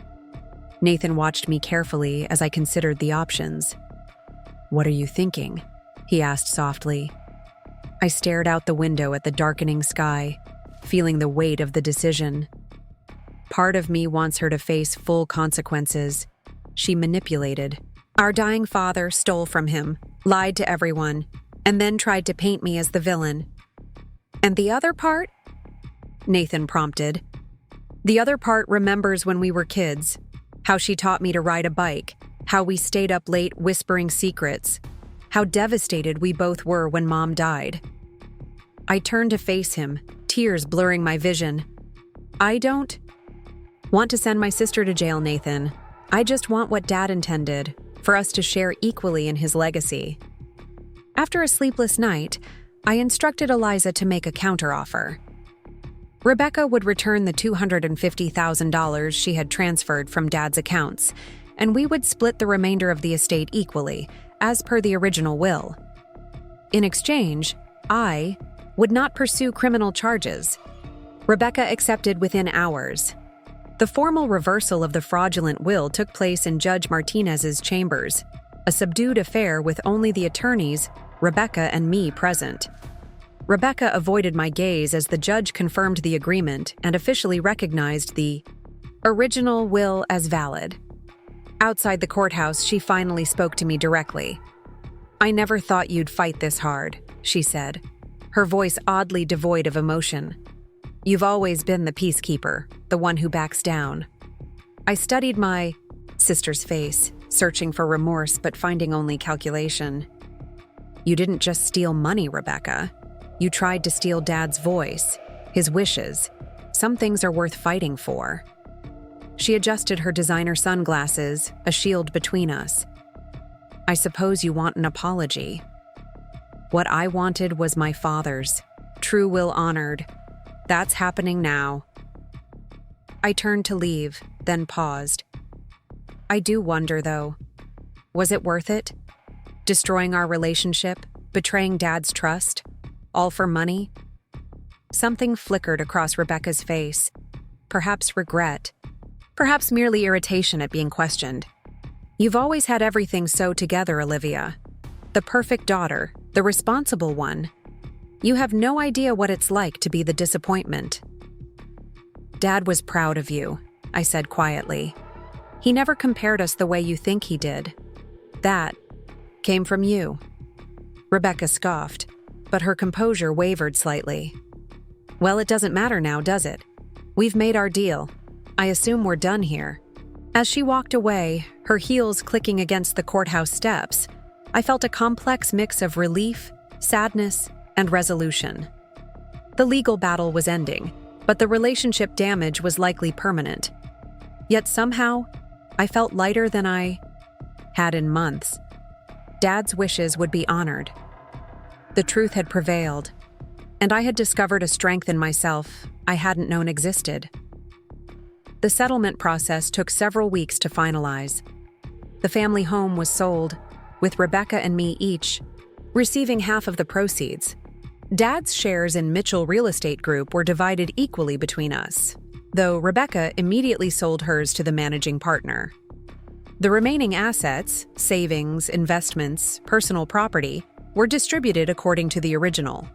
Nathan watched me carefully as I considered the options. "What are you thinking?" he asked softly. I stared out the window at the darkening sky, feeling the weight of the decision. Part of me wants her to face full consequences. She manipulated. Our dying father stole from him, lied to everyone, and then tried to paint me as the villain. "And the other part?" Nathan prompted. "The other part remembers when we were kids, how she taught me to ride a bike, how we stayed up late whispering secrets, how devastated we both were when Mom died." I turned to face him, tears blurring my vision. "I don't want to send my sister to jail, Nathan. I just want what Dad intended, for us to share equally in his legacy." After a sleepless night, I instructed Eliza to make a counteroffer. Rebecca would return the $250,000 she had transferred from Dad's accounts, and we would split the remainder of the estate equally, as per the original will. In exchange, I would not pursue criminal charges. Rebecca accepted within hours. The formal reversal of the fraudulent will took place in Judge Martinez's chambers, a subdued affair with only the attorneys, Rebecca and me present. Rebecca avoided my gaze as the judge confirmed the agreement and officially recognized the original will as valid. Outside the courthouse, she finally spoke to me directly. "I never thought you'd fight this hard," she said, her voice oddly devoid of emotion. "You've always been the peacekeeper, the one who backs down." I studied my sister's face, searching for remorse but finding only calculation. "You didn't just steal money, Rebecca. You tried to steal Dad's voice, his wishes. Some things are worth fighting for." She adjusted her designer sunglasses, a shield between us. "I suppose you want an apology." What I wanted was my father's, true will honored. That's happening now. I turned to leave, then paused. I do wonder, though. Was it worth it? Destroying our relationship, betraying Dad's trust, all for money? Something flickered across Rebecca's face. Perhaps regret. Perhaps merely irritation at being questioned. "You've always had everything so together, Olivia. The perfect daughter, the responsible one. You have no idea what it's like to be the disappointment." "Dad was proud of you," I said quietly. "He never compared us the way you think he did. That came from you." Rebecca scoffed, but her composure wavered slightly. "Well, it doesn't matter now, does it? We've made our deal. I assume we're done here." As she walked away, her heels clicking against the courthouse steps, I felt a complex mix of relief, sadness, and resolution. The legal battle was ending, but the relationship damage was likely permanent. Yet somehow, I felt lighter than I had in months. Dad's wishes would be honored. The truth had prevailed, and I had discovered a strength in myself I hadn't known existed. The settlement process took several weeks to finalize. The family home was sold, with Rebecca and me each receiving half of the proceeds. Dad's shares in Mitchell Real Estate Group were divided equally between us, though Rebecca immediately sold hers to the managing partner. The remaining assets, savings, investments, personal property, were distributed according to the original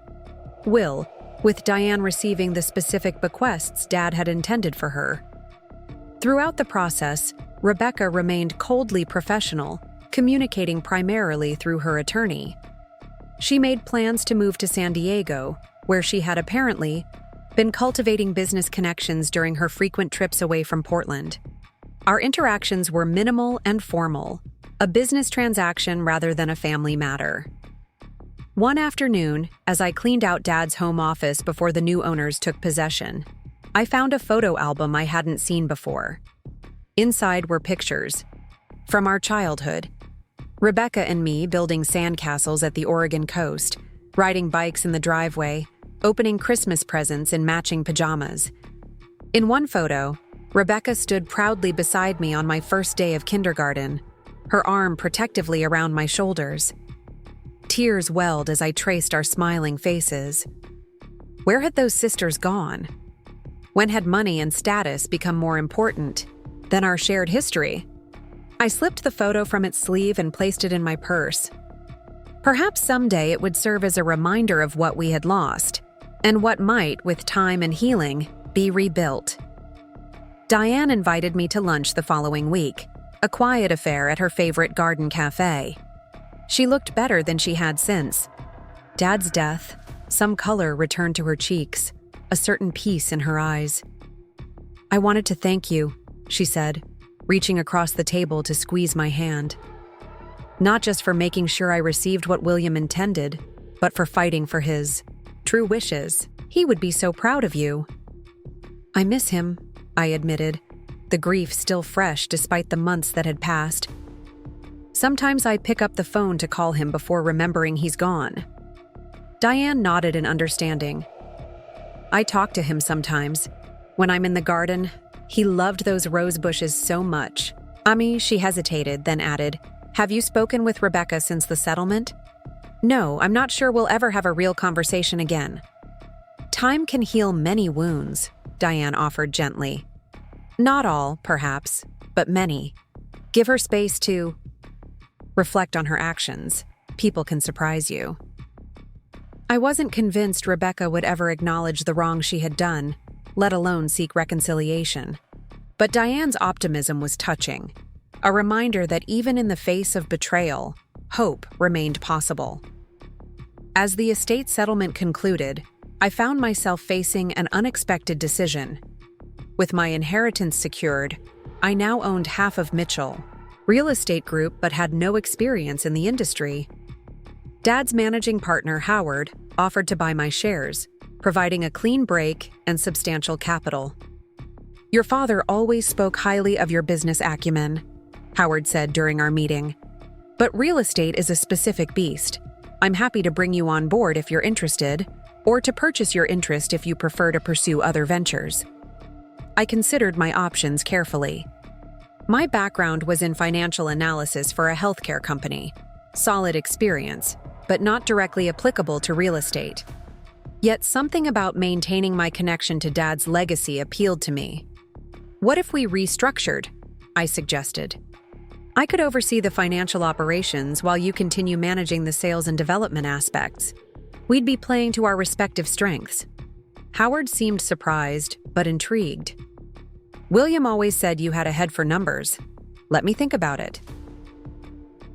will, with Diane receiving the specific bequests Dad had intended for her. Throughout the process, Rebecca remained coldly professional, communicating primarily through her attorney. She made plans to move to San Diego, where she had apparently been cultivating business connections during her frequent trips away from Portland. Our interactions were minimal and formal, a business transaction rather than a family matter. One afternoon, as I cleaned out Dad's home office before the new owners took possession, I found a photo album I hadn't seen before. Inside were pictures from our childhood. Rebecca and me building sandcastles at the Oregon coast, riding bikes in the driveway, opening Christmas presents in matching pajamas. In one photo, Rebecca stood proudly beside me on my first day of kindergarten, her arm protectively around my shoulders. Tears welled as I traced our smiling faces. Where had those sisters gone? When had money and status become more important than our shared history? I slipped the photo from its sleeve and placed it in my purse. Perhaps someday it would serve as a reminder of what we had lost, and what might, with time and healing, be rebuilt. Diane invited me to lunch the following week, a quiet affair at her favorite garden cafe. She looked better than she had since. Dad's death, some color returned to her cheeks, a certain peace in her eyes. "I wanted to thank you," she said, reaching across the table to squeeze my hand. "Not just for making sure I received what William intended, but for fighting for his true wishes. He would be so proud of you." "I miss him," I admitted, the grief still fresh despite the months that had passed. "Sometimes I pick up the phone to call him before remembering he's gone." Diane nodded in understanding. "I talk to him sometimes. When I'm in the garden, he loved those rose bushes so much." She hesitated, then added, "Have you spoken with Rebecca since the settlement?" "No, I'm not sure we'll ever have a real conversation again." "Time can heal many wounds," Diane offered gently. "Not all, perhaps, but many. Give her space to reflect on her actions. People can surprise you." I wasn't convinced Rebecca would ever acknowledge the wrong she had done, let alone seek reconciliation. But Diane's optimism was touching, a reminder that even in the face of betrayal, hope remained possible. As the estate settlement concluded, I found myself facing an unexpected decision. With my inheritance secured, I now owned half of Mitchell Real Estate Group but had no experience in the industry. Dad's managing partner, Howard, offered to buy my shares, providing a clean break and substantial capital. "Your father always spoke highly of your business acumen," Howard said during our meeting. "But real estate is a specific beast. I'm happy to bring you on board if you're interested, or to purchase your interest if you prefer to pursue other ventures." I considered my options carefully. My background was in financial analysis for a healthcare company. Solid experience, but not directly applicable to real estate. Yet something about maintaining my connection to Dad's legacy appealed to me. "What if we restructured?" I suggested. "I could oversee the financial operations while you continue managing the sales and development aspects. We'd be playing to our respective strengths." Howard seemed surprised, but intrigued. "William always said you had a head for numbers. Let me think about it."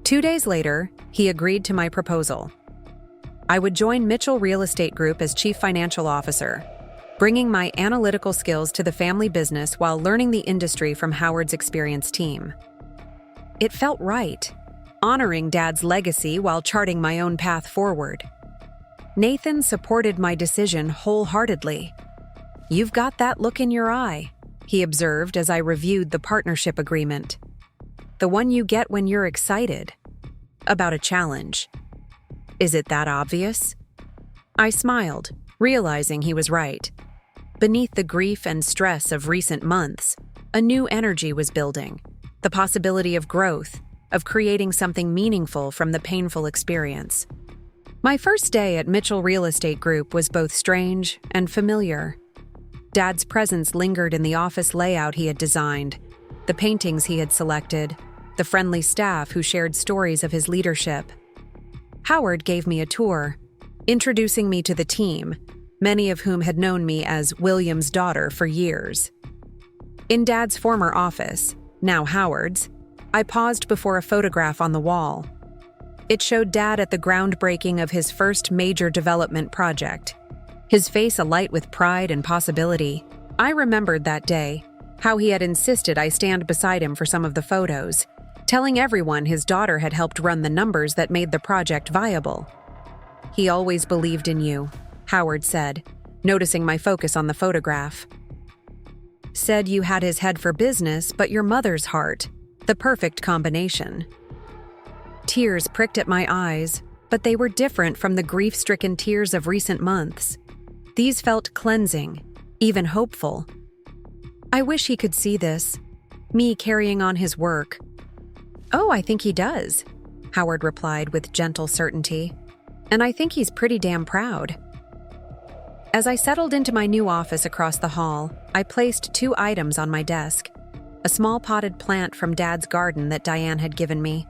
2 days later, he agreed to my proposal. I would join Mitchell Real Estate Group as Chief Financial Officer, bringing my analytical skills to the family business while learning the industry from Howard's experienced team. It felt right, honoring Dad's legacy while charting my own path forward. Nathan supported my decision wholeheartedly. "You've got that look in your eye," he observed as I reviewed the partnership agreement. "The one you get when you're excited about a challenge. Is it that obvious?" I smiled, realizing he was right. Beneath the grief and stress of recent months, a new energy was building, the possibility of growth, of creating something meaningful from the painful experience. My first day at Mitchell Real Estate Group was both strange and familiar. Dad's presence lingered in the office layout he had designed, the paintings he had selected, the friendly staff who shared stories of his leadership. Howard gave me a tour, introducing me to the team, many of whom had known me as William's daughter for years. In Dad's former office, now Howard's, I paused before a photograph on the wall. It showed Dad at the groundbreaking of his first major development project. His face alight with pride and possibility. I remembered that day, how he had insisted I stand beside him for some of the photos, telling everyone his daughter had helped run the numbers that made the project viable. "He always believed in you," Howard said, noticing my focus on the photograph. "Said you had his head for business, but your mother's heart. The perfect combination." Tears pricked at my eyes, but they were different from the grief-stricken tears of recent months. These felt cleansing, even hopeful. I wish he could see this, me carrying on his work. "Oh, I think he does," Howard replied with gentle certainty. "And I think he's pretty damn proud." As I settled into my new office across the hall, I placed 2 items on my desk: a small potted plant from Dad's garden that Diane had given me,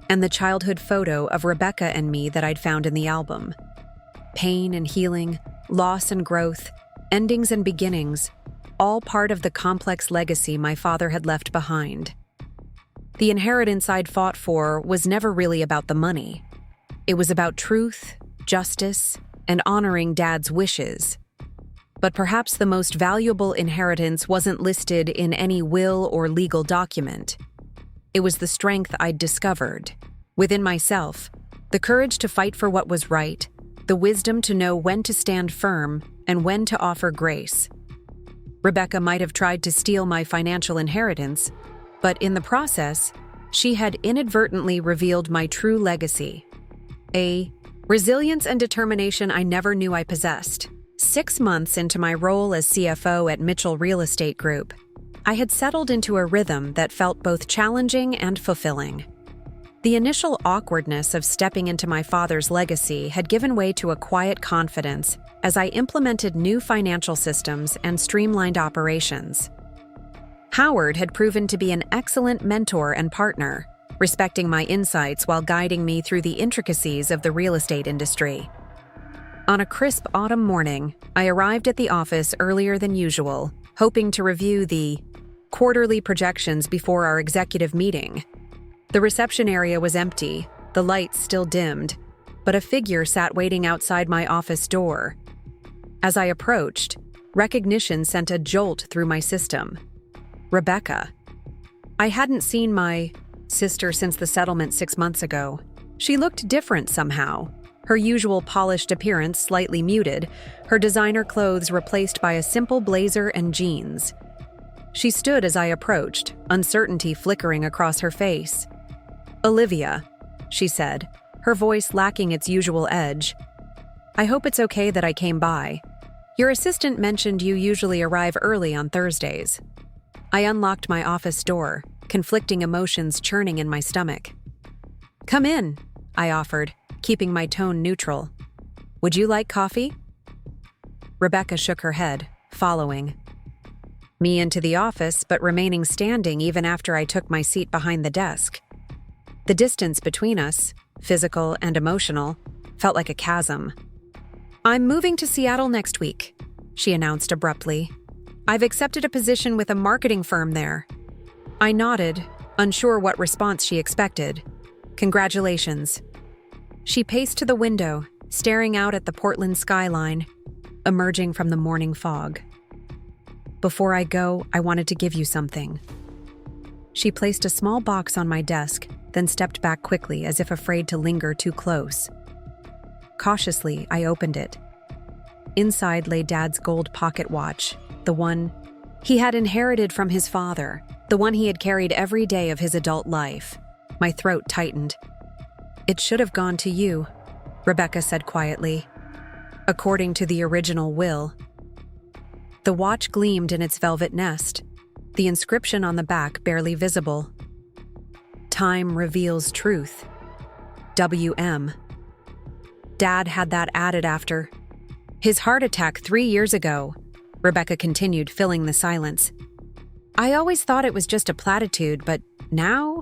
and the childhood photo of Rebecca and me that I'd found in the album. Pain and healing, loss and growth, endings and beginnings, all part of the complex legacy my father had left behind. The inheritance I'd fought for was never really about the money. It was about truth, justice, and honoring Dad's wishes. But perhaps the most valuable inheritance wasn't listed in any will or legal document. It was the strength I'd discovered within myself, the courage to fight for what was right, the wisdom to know when to stand firm and when to offer grace. Rebecca might have tried to steal my financial inheritance, but in the process, she had inadvertently revealed my true legacy. A resilience and determination I never knew I possessed. 6 months into my role as CFO at Mitchell Real Estate Group, I had settled into a rhythm that felt both challenging and fulfilling. The initial awkwardness of stepping into my father's legacy had given way to a quiet confidence as I implemented new financial systems and streamlined operations. Howard had proven to be an excellent mentor and partner, respecting my insights while guiding me through the intricacies of the real estate industry. On a crisp autumn morning, I arrived at the office earlier than usual, hoping to review the quarterly projections before our executive meeting. The reception area was empty, the lights still dimmed, but a figure sat waiting outside my office door. As I approached, recognition sent a jolt through my system. Rebecca. I hadn't seen my sister since the settlement 6 months ago. She looked different somehow, her usual polished appearance slightly muted, her designer clothes replaced by a simple blazer and jeans. She stood as I approached, uncertainty flickering across her face. "Olivia," she said, her voice lacking its usual edge. "I hope it's okay that I came by. Your assistant mentioned you usually arrive early on Thursdays." I unlocked my office door, conflicting emotions churning in my stomach. "Come in," I offered, keeping my tone neutral. "Would you like coffee?" Rebecca shook her head, following me into the office, but remaining standing even after I took my seat behind the desk. The distance between us, physical and emotional, felt like a chasm. "I'm moving to Seattle next week," she announced abruptly. "I've accepted a position with a marketing firm there." I nodded, unsure what response she expected. "Congratulations." She paced to the window, staring out at the Portland skyline, emerging from the morning fog. "Before I go, I wanted to give you something." She placed a small box on my desk, then stepped back quickly as if afraid to linger too close. Cautiously, I opened it. Inside lay Dad's gold pocket watch, the one he had inherited from his father, the one he had carried every day of his adult life. My throat tightened. "It should have gone to you," Rebecca said quietly. "According to the original will." The watch gleamed in its velvet nest, the inscription on the back barely visible. Time reveals truth. WM. Dad had that added after. His heart attack 3 years ago, Rebecca continued, filling the silence. I always thought it was just a platitude, but now?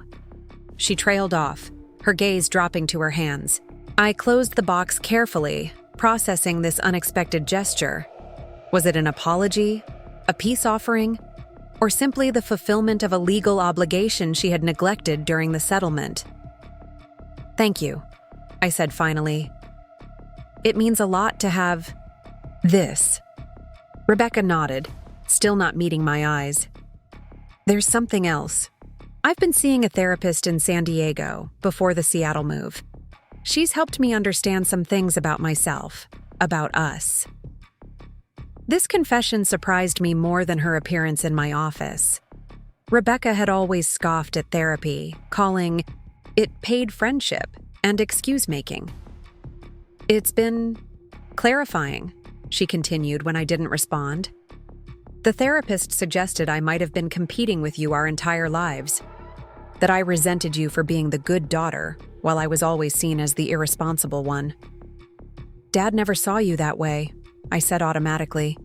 She trailed off, her gaze dropping to her hands. I closed the box carefully, processing this unexpected gesture. Was it an apology, a peace offering, or simply the fulfillment of a legal obligation she had neglected during the settlement? Thank you, I said finally. It means a lot to have this. Rebecca nodded, still not meeting my eyes. There's something else. I've been seeing a therapist in San Diego before the Seattle move. She's helped me understand some things about myself, about us. This confession surprised me more than her appearance in my office. Rebecca had always scoffed at therapy, calling it paid friendship and excuse-making. It's been clarifying, she continued when I didn't respond. The therapist suggested I might have been competing with you our entire lives, that I resented you for being the good daughter while I was always seen as the irresponsible one. Dad never saw you that way, I said automatically.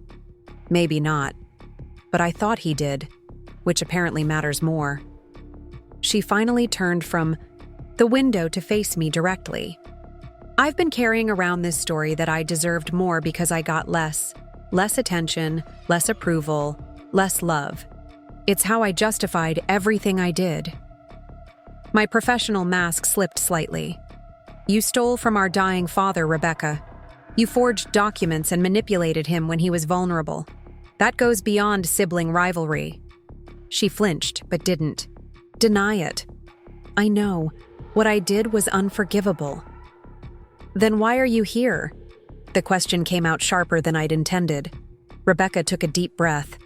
Maybe not, but I thought he did, which apparently matters more. She finally turned from the window to face me directly. I've been carrying around this story that I deserved more because I got less attention, less approval, less love. It's how I justified everything I did. My professional mask slipped slightly. You stole from our dying father, Rebecca. You forged documents and manipulated him when he was vulnerable. That goes beyond sibling rivalry. She flinched, but didn't deny it. I know. What I did was unforgivable. Then why are you here? The question came out sharper than I'd intended. Rebecca took a deep breath.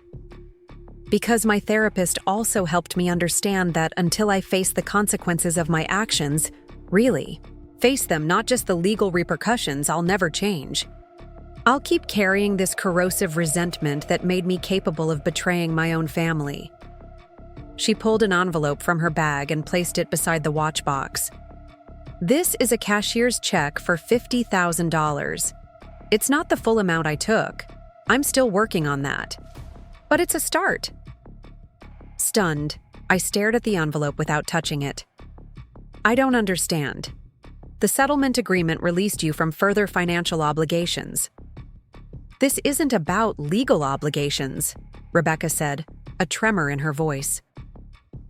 Because my therapist also helped me understand that until I face the consequences of my actions, really, face them, not just the legal repercussions, I'll never change. I'll keep carrying this corrosive resentment that made me capable of betraying my own family. She pulled an envelope from her bag and placed it beside the watch box. This is a cashier's check for $50,000. It's not the full amount I took. I'm still working on that. But it's a start. Stunned, I stared at the envelope without touching it. I don't understand. The settlement agreement released you from further financial obligations. This isn't about legal obligations, Rebecca said, a tremor in her voice.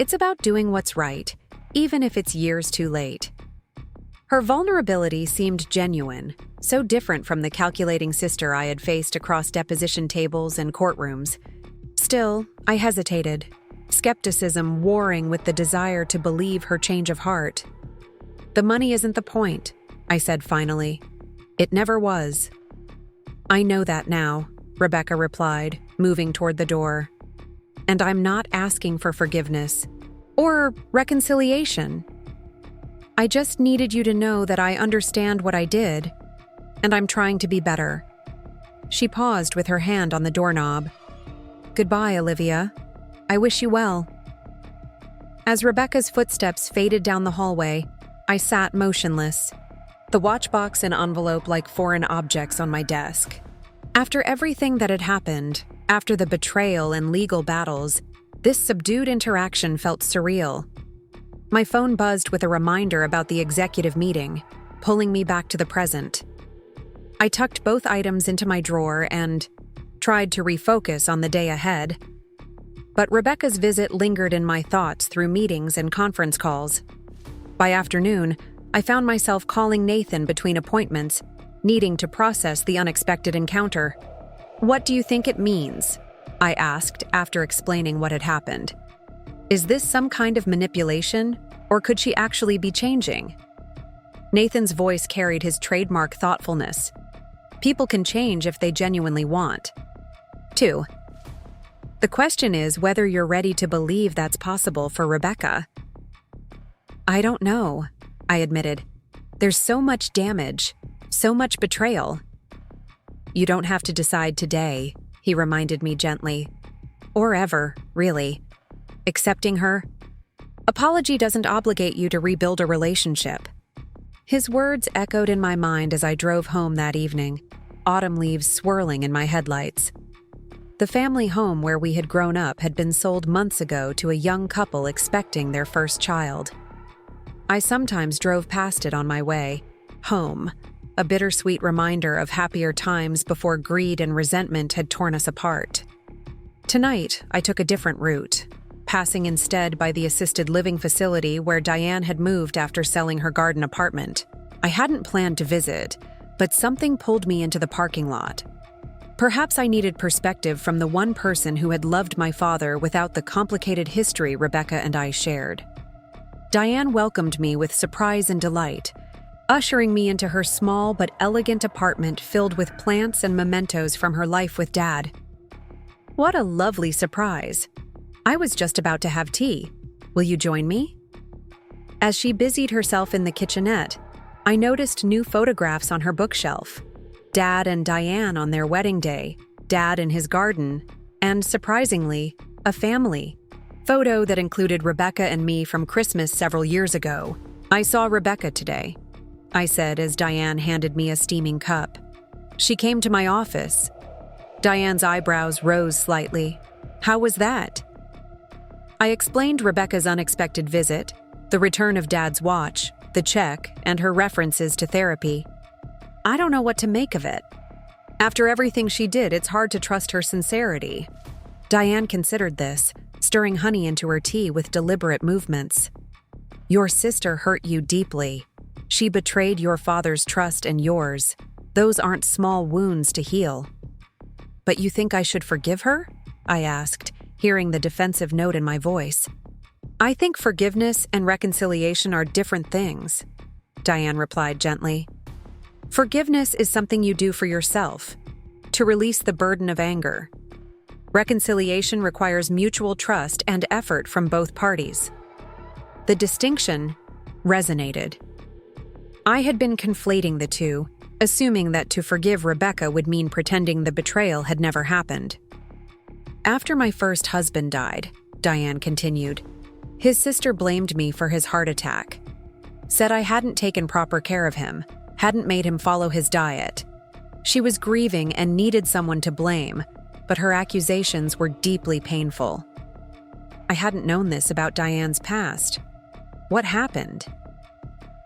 It's about doing what's right, even if it's years too late. Her vulnerability seemed genuine, so different from the calculating sister I had faced across deposition tables and courtrooms. Still, I hesitated, skepticism warring with the desire to believe her change of heart. The money isn't the point, I said finally. It never was. I know that now, Rebecca replied, moving toward the door. And I'm not asking for forgiveness or reconciliation. I just needed you to know that I understand what I did, and I'm trying to be better. She paused with her hand on the doorknob. Goodbye, Olivia. I wish you well. As Rebecca's footsteps faded down the hallway, I sat motionless, the watch box and envelope like foreign objects on my desk. After everything that had happened, after the betrayal and legal battles, this subdued interaction felt surreal. My phone buzzed with a reminder about the executive meeting, pulling me back to the present. I tucked both items into my drawer and tried to refocus on the day ahead. But Rebecca's visit lingered in my thoughts through meetings and conference calls. By afternoon, I found myself calling Nathan between appointments, needing to process the unexpected encounter. What do you think it means? I asked after explaining what had happened. Is this some kind of manipulation, or could she actually be changing? Nathan's voice carried his trademark thoughtfulness. People can change if they genuinely want. 2. The question is whether you're ready to believe that's possible for Rebecca. I don't know, I admitted. There's so much damage, so much betrayal. You don't have to decide today, he reminded me gently. Or ever, really. Accepting her? Apology doesn't obligate you to rebuild a relationship. His words echoed in my mind as I drove home that evening, autumn leaves swirling in my headlights. The family home where we had grown up had been sold months ago to a young couple expecting their first child. I sometimes drove past it on my way home, a bittersweet reminder of happier times before greed and resentment had torn us apart. Tonight, I took a different route, passing instead by the assisted living facility where Diane had moved after selling her garden apartment. I hadn't planned to visit, but something pulled me into the parking lot. Perhaps I needed perspective from the one person who had loved my father without the complicated history Rebecca and I shared. Diane welcomed me with surprise and delight, ushering me into her small but elegant apartment filled with plants and mementos from her life with Dad. What a lovely surprise. I was just about to have tea. Will you join me? As she busied herself in the kitchenette, I noticed new photographs on her bookshelf. Dad and Diane on their wedding day, Dad in his garden, and, surprisingly, a family photo that included Rebecca and me from Christmas several years ago. I saw Rebecca today, I said as Diane handed me a steaming cup. She came to my office. Diane's eyebrows rose slightly. How was that? I explained Rebecca's unexpected visit, the return of Dad's watch, the check, and her references to therapy. I don't know what to make of it. After everything she did, it's hard to trust her sincerity. Diane considered this, stirring honey into her tea with deliberate movements. Your sister hurt you deeply. She betrayed your father's trust and yours. Those aren't small wounds to heal. But you think I should forgive her? I asked, hearing the defensive note in my voice. I think forgiveness and reconciliation are different things, Diane replied gently. Forgiveness is something you do for yourself, to release the burden of anger. Reconciliation requires mutual trust and effort from both parties. The distinction resonated. I had been conflating the two, assuming that to forgive Rebecca would mean pretending the betrayal had never happened. After my first husband died, Diane continued, his sister blamed me for his heart attack. Said I hadn't taken proper care of him, hadn't made him follow his diet. She was grieving and needed someone to blame, but her accusations were deeply painful. I hadn't known this about Diane's past. What happened?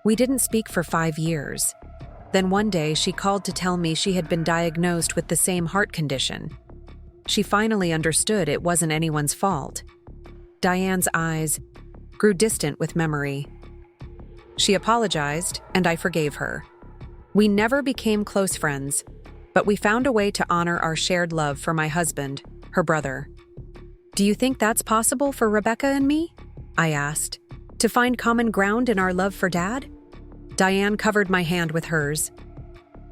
We didn't speak for 5 years. Then one day she called to tell me she had been diagnosed with the same heart condition. She finally understood it wasn't anyone's fault. Diane's eyes grew distant with memory. She apologized, and I forgave her. We never became close friends, but we found a way to honor our shared love for my husband, her brother. Do you think that's possible for Rebecca and me? I asked. To find common ground in our love for Dad? Diane covered my hand with hers.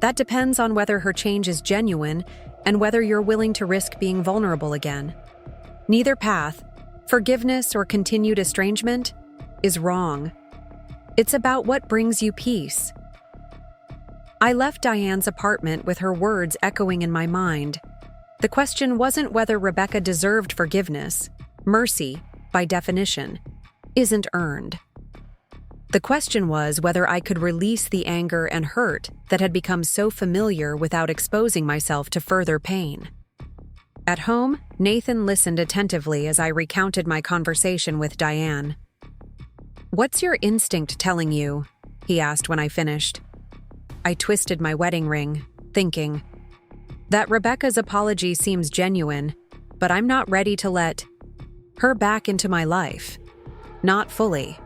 That depends on whether her change is genuine and whether you're willing to risk being vulnerable again. Neither path, forgiveness or continued estrangement, is wrong. It's about what brings you peace. I left Diane's apartment with her words echoing in my mind. The question wasn't whether Rebecca deserved forgiveness. Mercy, by definition, isn't earned. The question was whether I could release the anger and hurt that had become so familiar without exposing myself to further pain. At home, Nathan listened attentively as I recounted my conversation with Diane. "What's your instinct telling you?" he asked when I finished. I twisted my wedding ring, thinking, that Rebecca's apology seems genuine, but I'm not ready to let her back into my life. Not fully.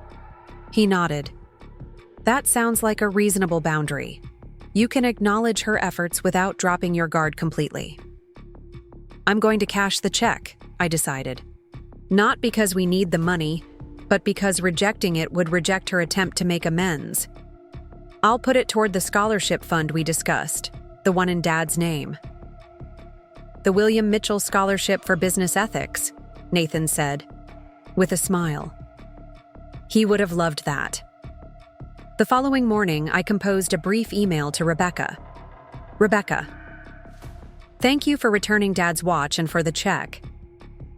He nodded. That sounds like a reasonable boundary. You can acknowledge her efforts without dropping your guard completely. I'm going to cash the check, I decided. Not because we need the money, but because rejecting it would reject her attempt to make amends. I'll put it toward the scholarship fund we discussed, the one in Dad's name. The William Mitchell Scholarship for Business Ethics, Nathan said, with a smile. He would have loved that. The following morning, I composed a brief email to Rebecca. Rebecca, Thank you for returning Dad's watch and for the check.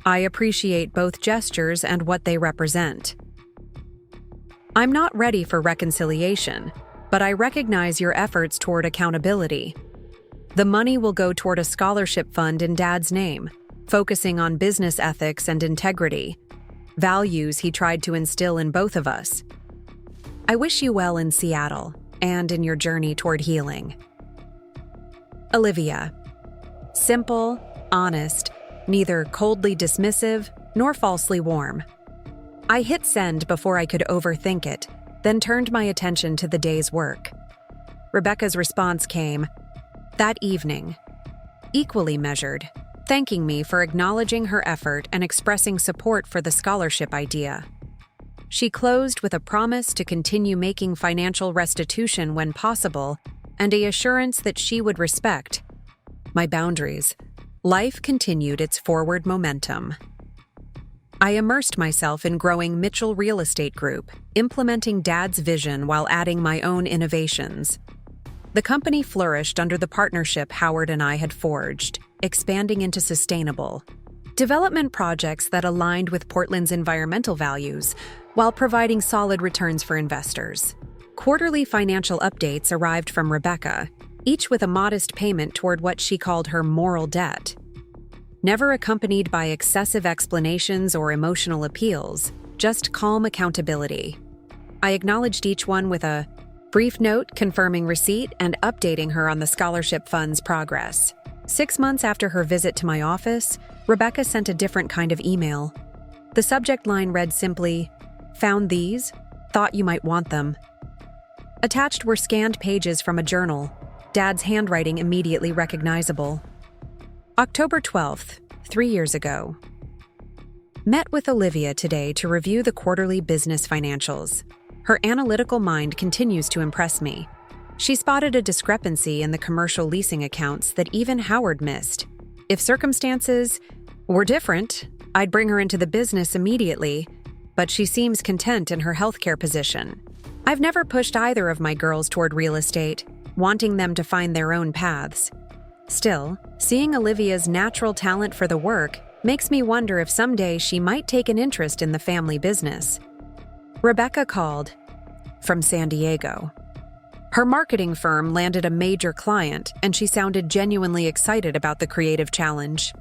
I appreciate both gestures and what they represent. I'm not ready for reconciliation, but I recognize your efforts toward accountability. The money will go toward a scholarship fund in Dad's name, focusing on business ethics and integrity, values he tried to instill in both of us. I wish you well in Seattle and in your journey toward healing. Olivia. Simple, honest, neither coldly dismissive nor falsely warm. I hit send before I could overthink it, then turned my attention to the day's work. Rebecca's response came that evening, equally measured, thanking me for acknowledging her effort and expressing support for the scholarship idea. She closed with a promise to continue making financial restitution when possible and a assurance that she would respect my boundaries. Life continued its forward momentum. I immersed myself in growing Mitchell Real Estate Group, implementing Dad's vision while adding my own innovations. The company flourished under the partnership Howard and I had forged, expanding into sustainable development projects that aligned with Portland's environmental values while providing solid returns for investors. Quarterly financial updates arrived from Rebecca, each with a modest payment toward what she called her moral debt. Never accompanied by excessive explanations or emotional appeals, just calm accountability. I acknowledged each one with a brief note confirming receipt and updating her on the scholarship fund's progress. 6 months after her visit to my office, Rebecca sent a different kind of email. The subject line read simply, "Found these? Thought you might want them." Attached were scanned pages from a journal, Dad's handwriting immediately recognizable. October 12th, 3 years ago. Met with Olivia today to review the quarterly business financials. Her analytical mind continues to impress me. She spotted a discrepancy in the commercial leasing accounts that even Howard missed. If circumstances were different, I'd bring her into the business immediately, but she seems content in her healthcare position. I've never pushed either of my girls toward real estate, wanting them to find their own paths. Still, seeing Olivia's natural talent for the work makes me wonder if someday she might take an interest in the family business. Rebecca called from San Diego. Her marketing firm landed a major client, and she sounded genuinely excited about the creative challenge.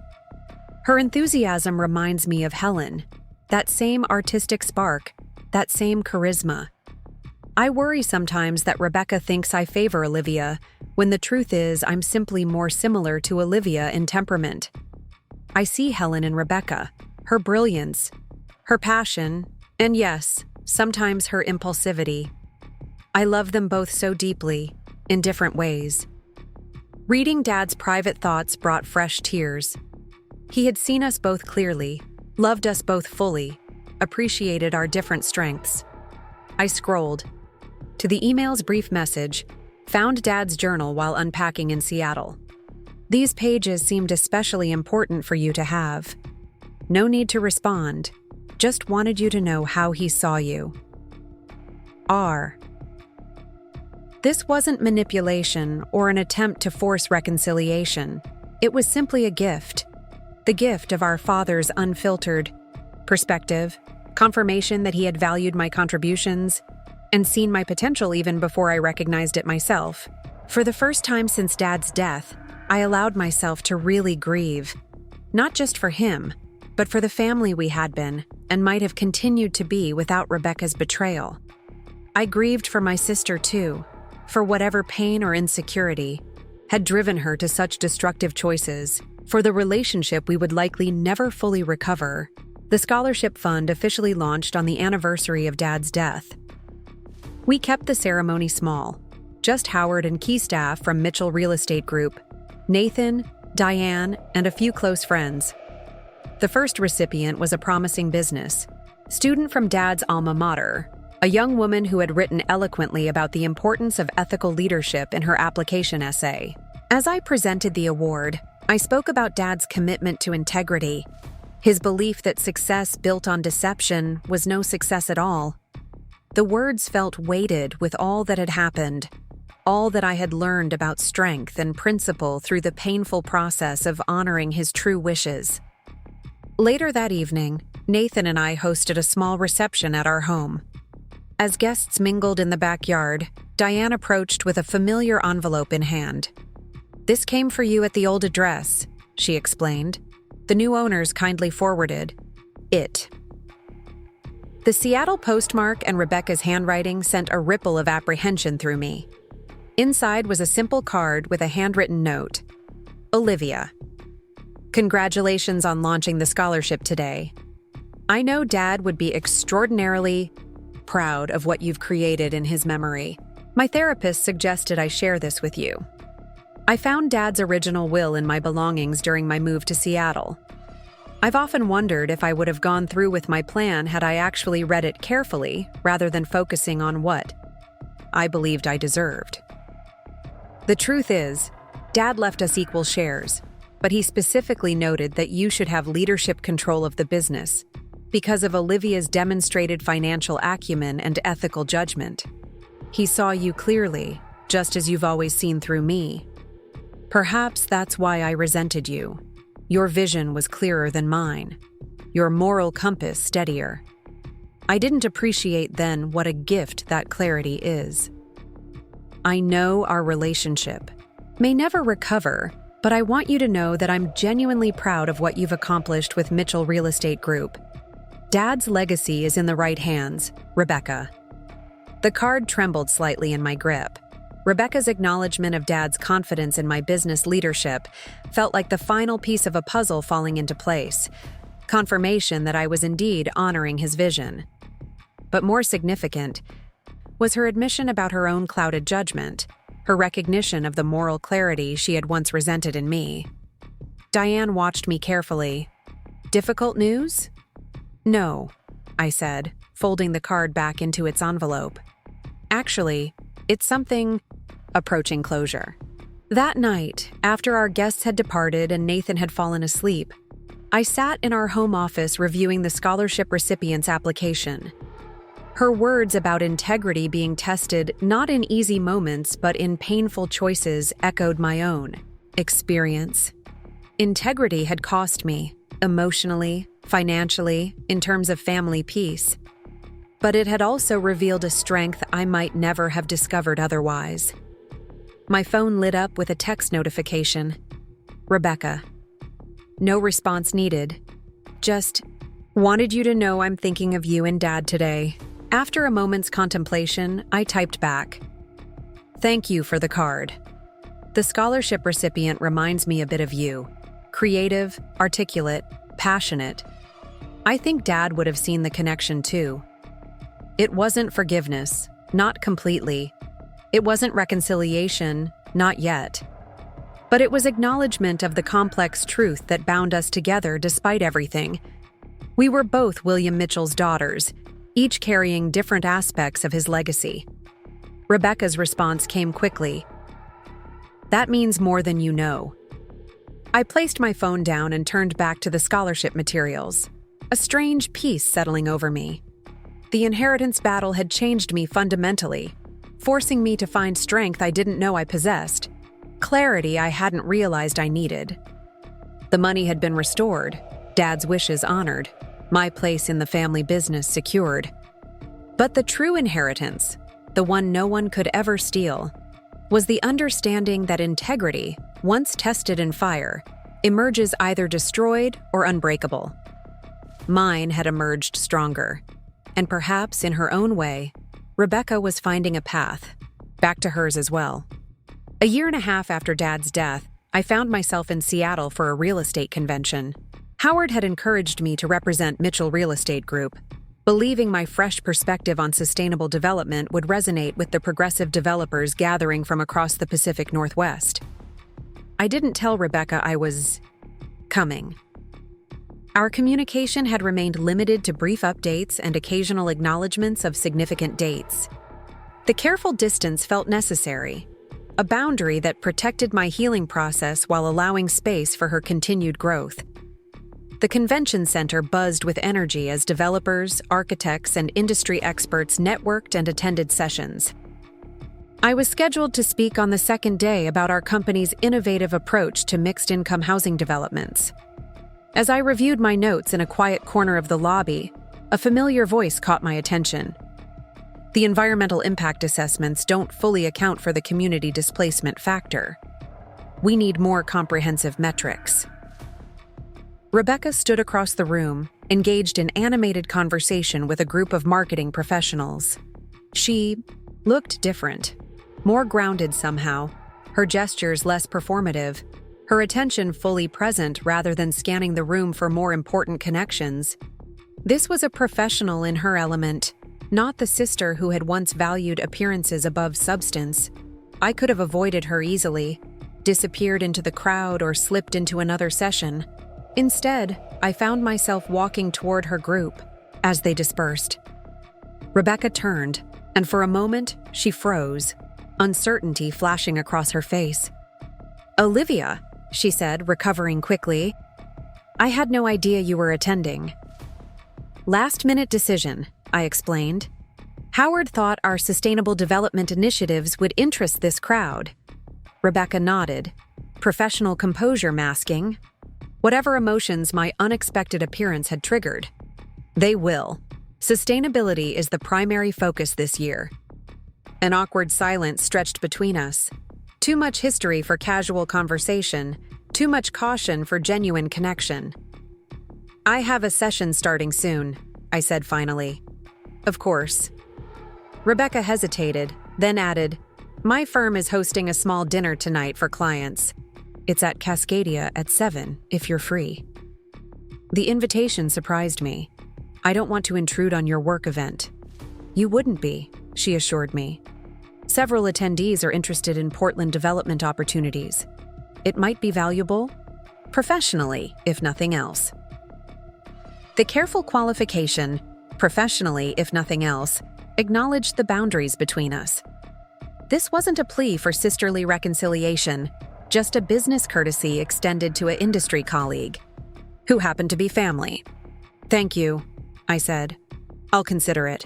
Her enthusiasm reminds me of Helen, that same artistic spark, that same charisma. I worry sometimes that Rebecca thinks I favor Olivia, when the truth is I'm simply more similar to Olivia in temperament. I see Helen in Rebecca, her brilliance, her passion, and yes, sometimes her impulsivity. I love them both so deeply, in different ways. Reading Dad's private thoughts brought fresh tears. He had seen us both clearly, loved us both fully, appreciated our different strengths. I scrolled to the email's brief message, found Dad's journal while unpacking in Seattle. These pages seemed especially important for you to have. No need to respond, just wanted you to know how he saw you. R. This wasn't manipulation or an attempt to force reconciliation. It was simply a gift. The gift of our father's unfiltered perspective, confirmation that he had valued my contributions, and seen my potential even before I recognized it myself. For the first time since Dad's death, I allowed myself to really grieve, not just for him, but for the family we had been and might have continued to be without Rebecca's betrayal. I grieved for my sister too, for whatever pain or insecurity had driven her to such destructive choices, for the relationship we would likely never fully recover. The scholarship fund officially launched on the anniversary of Dad's death. We kept the ceremony small, just Howard and key staff from Mitchell Real Estate Group, Nathan, Diane, and a few close friends. The first recipient was a promising business student from Dad's alma mater, a young woman who had written eloquently about the importance of ethical leadership in her application essay. As I presented the award, I spoke about Dad's commitment to integrity, his belief that success built on deception was no success at all. The words felt weighted with all that had happened. all that I had learned about strength and principle through the painful process of honoring his true wishes. Later that evening, Nathan and I hosted a small reception at our home. As guests mingled in the backyard, Diane approached with a familiar envelope in hand. "This came for you at the old address," she explained. "The new owners kindly forwarded it." The Seattle postmark and Rebecca's handwriting sent a ripple of apprehension through me. Inside was a simple card with a handwritten note. "Olivia, congratulations on launching the scholarship today. I know Dad would be extraordinarily proud of what you've created in his memory. My therapist suggested I share this with you. I found Dad's original will in my belongings during my move to Seattle. I've often wondered if I would have gone through with my plan had I actually read it carefully rather than focusing on what I believed I deserved. The truth is, Dad left us equal shares, but he specifically noted that you should have leadership control of the business because of Olivia's demonstrated financial acumen and ethical judgment. He saw you clearly, just as you've always seen through me. Perhaps that's why I resented you. Your vision was clearer than mine, your moral compass steadier. I didn't appreciate then what a gift that clarity is. I know our relationship may never recover, but I want you to know that I'm genuinely proud of what you've accomplished with Mitchell Real Estate Group. Dad's legacy is in the right hands, Rebecca." The card trembled slightly in my grip. Rebecca's acknowledgement of Dad's confidence in my business leadership felt like the final piece of a puzzle falling into place, confirmation that I was indeed honoring his vision. But more significant was her admission about her own clouded judgment, her recognition of the moral clarity she had once resented in me. Diane watched me carefully. "Difficult news?" "No," I said, folding the card back into its envelope. "Actually, it's something approaching closure." That night, after our guests had departed and Nathan had fallen asleep, I sat in our home office reviewing the scholarship recipient's application. Her words about integrity being tested not in easy moments but in painful choices echoed my own experience. Integrity had cost me, emotionally, financially, in terms of family peace. But it had also revealed a strength I might never have discovered otherwise. My phone lit up with a text notification. "Rebecca." No response needed. Just, "Wanted you to know I'm thinking of you and Dad today." After a moment's contemplation, I typed back, "Thank you for the card. The scholarship recipient reminds me a bit of you. Creative, articulate, passionate. I think Dad would have seen the connection too. It wasn't forgiveness, not completely. It wasn't reconciliation, not yet. But it was acknowledgement of the complex truth that bound us together despite everything. We were both William Mitchell's daughters, each carrying different aspects of his legacy." Rebecca's response came quickly. "That means more than you know." I placed my phone down and turned back to the scholarship materials, a strange peace settling over me. The inheritance battle had changed me fundamentally, forcing me to find strength I didn't know I possessed, clarity I hadn't realized I needed. The money had been restored, Dad's wishes honored, my place in the family business secured. But the true inheritance, the one no one could ever steal, was the understanding that integrity, once tested in fire, emerges either destroyed or unbreakable. Mine had emerged stronger, and perhaps in her own way, Rebecca was finding a path, back to hers as well. A year and a half after Dad's death, I found myself in Seattle for a real estate convention. Howard had encouraged me to represent Mitchell Real Estate Group, believing my fresh perspective on sustainable development would resonate with the progressive developers gathering from across the Pacific Northwest. I didn't tell Rebecca I was coming. Our communication had remained limited to brief updates and occasional acknowledgments of significant dates. The careful distance felt necessary, a boundary that protected my healing process while allowing space for her continued growth. The convention center buzzed with energy as developers, architects, and industry experts networked and attended sessions. I was scheduled to speak on the second day about our company's innovative approach to mixed-income housing developments. As I reviewed my notes in a quiet corner of the lobby, a familiar voice caught my attention. The environmental impact assessments don't fully account for the community displacement factor. We need more comprehensive metrics. Rebecca stood across the room, engaged in animated conversation with a group of marketing professionals. She looked different, more grounded somehow, her gestures less performative, her attention fully present rather than scanning the room for more important connections. This was a professional in her element, not the sister who had once valued appearances above substance. I could have avoided her easily, disappeared into the crowd or slipped into another session. Instead, I found myself walking toward her group as they dispersed. Rebecca turned, and for a moment, she froze, uncertainty flashing across her face. "Olivia," she said, recovering quickly. "I had no idea you were attending." "Last-minute decision," I explained. "Howard thought our sustainable development initiatives would interest this crowd." Rebecca nodded, professional composure masking whatever emotions my unexpected appearance had triggered. "They will. Sustainability is the primary focus this year." An awkward silence stretched between us. Too much history for casual conversation, too much caution for genuine connection. "I have a session starting soon," I said finally. "Of course." Rebecca hesitated, then added, "My firm is hosting a small dinner tonight for clients. It's at Cascadia at 7, if you're free." The invitation surprised me. "I don't want to intrude on your work event." "You wouldn't be," she assured me. "Several attendees are interested in Portland development opportunities. It might be valuable, professionally, if nothing else." The careful qualification, "professionally, if nothing else," acknowledged the boundaries between us. This wasn't a plea for sisterly reconciliation, just a business courtesy extended to an industry colleague, who happened to be family. "Thank you," I said. "I'll consider it."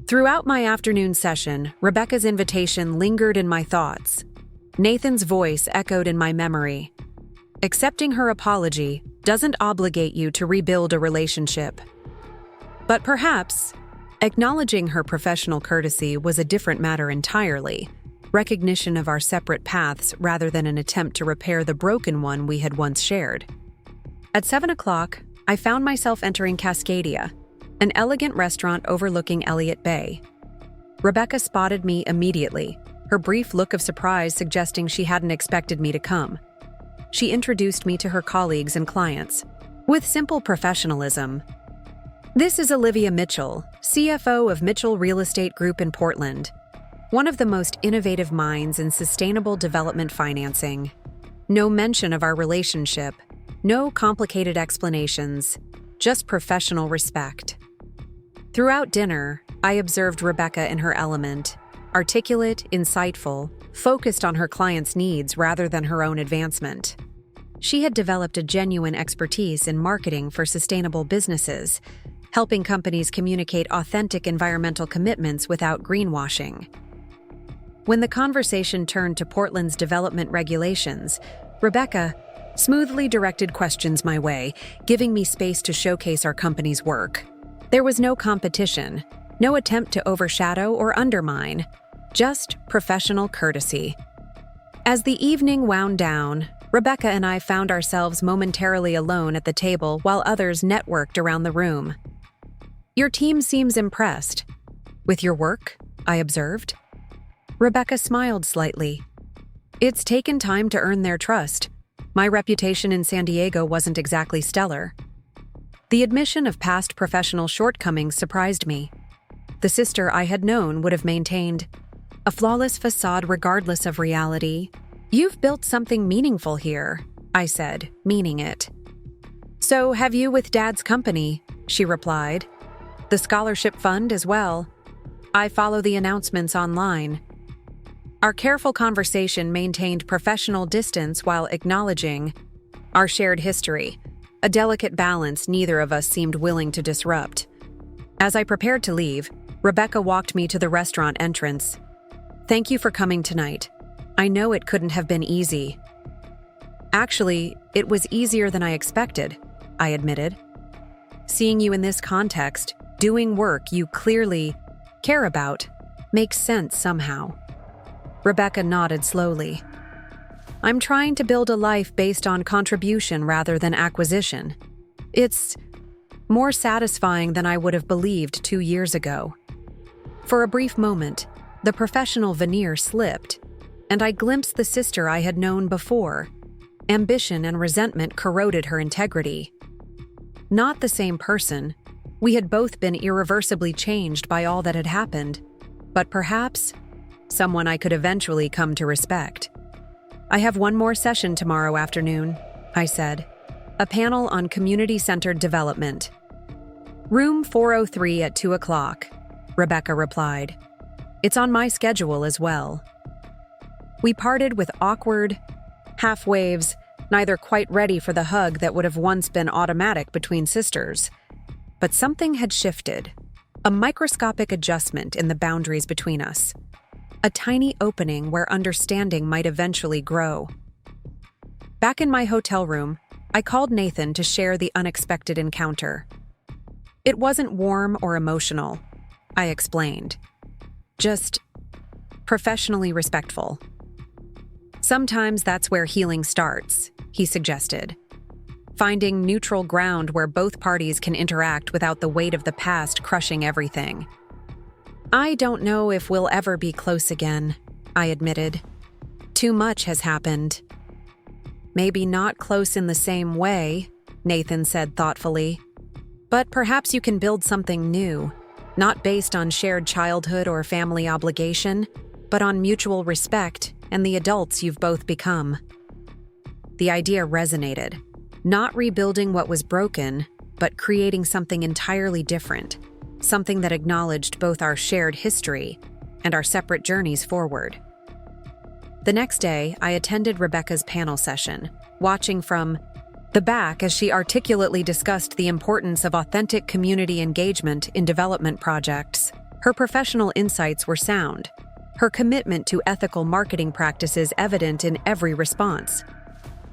Throughout my afternoon session, Rebecca's invitation lingered in my thoughts. Nathan's voice echoed in my memory. Accepting her apology doesn't obligate you to rebuild a relationship. But perhaps, acknowledging her professional courtesy was a different matter entirely, recognition of our separate paths rather than an attempt to repair the broken one we had once shared. At 7 o'clock, I found myself entering Cascadia, an elegant restaurant overlooking Elliott Bay. Rebecca spotted me immediately, her brief look of surprise suggesting she hadn't expected me to come. She introduced me to her colleagues and clients, with simple professionalism. "This is Olivia Mitchell, CFO of Mitchell Real Estate Group in Portland, one of the most innovative minds in sustainable development financing." No mention of our relationship, no complicated explanations, just professional respect. Throughout dinner, I observed Rebecca in her element, articulate, insightful, focused on her clients' needs rather than her own advancement. She had developed a genuine expertise in marketing for sustainable businesses, helping companies communicate authentic environmental commitments without greenwashing. When the conversation turned to Portland's development regulations, Rebecca smoothly directed questions my way, giving me space to showcase our company's work. There was no competition, no attempt to overshadow or undermine, just professional courtesy. As the evening wound down, Rebecca and I found ourselves momentarily alone at the table while others networked around the room. "Your team seems impressed." "With your work?" I observed. Rebecca smiled slightly. "It's taken time to earn their trust. My reputation in San Diego wasn't exactly stellar." The admission of past professional shortcomings surprised me. The sister I had known would have maintained a flawless facade regardless of reality. "You've built something meaningful here," I said, meaning it. "So have you with Dad's company," she replied. "The scholarship fund as well. I follow the announcements online." Our careful conversation maintained professional distance while acknowledging our shared history, a delicate balance neither of us seemed willing to disrupt. As I prepared to leave, Rebecca walked me to the restaurant entrance. Thank you for coming tonight. I know it couldn't have been easy. Actually, it was easier than I expected, I admitted. Seeing you in this context, doing work you clearly care about, makes sense somehow. Rebecca nodded slowly. I'm trying to build a life based on contribution rather than acquisition. It's more satisfying than I would have believed 2 years ago. For a brief moment, the professional veneer slipped, and I glimpsed the sister I had known before. Ambition and resentment corroded her integrity. Not the same person. We had both been irreversibly changed by all that had happened, but perhaps someone I could eventually come to respect. I have one more session tomorrow afternoon, I said. A panel on community-centered development. Room 403 at 2 o'clock, Rebecca replied. It's on my schedule as well. We parted with awkward half waves, neither quite ready for the hug that would have once been automatic between sisters. But something had shifted, a microscopic adjustment in the boundaries between us, a tiny opening where understanding might eventually grow. Back in my hotel room, I called Nathan to share the unexpected encounter. It wasn't warm or emotional, I explained. Just professionally respectful. Sometimes that's where healing starts, he suggested. Finding neutral ground where both parties can interact without the weight of the past crushing everything. I don't know if we'll ever be close again, I admitted. Too much has happened. Maybe not close in the same way, Nathan said thoughtfully. But perhaps you can build something new, not based on shared childhood or family obligation, but on mutual respect and the adults you've both become. The idea resonated. Not rebuilding what was broken, but creating something entirely different, something that acknowledged both our shared history and our separate journeys forward. The next day, I attended Rebecca's panel session, watching from the back as she articulately discussed the importance of authentic community engagement in development projects. Her professional insights were sound, her commitment to ethical marketing practices evident in every response.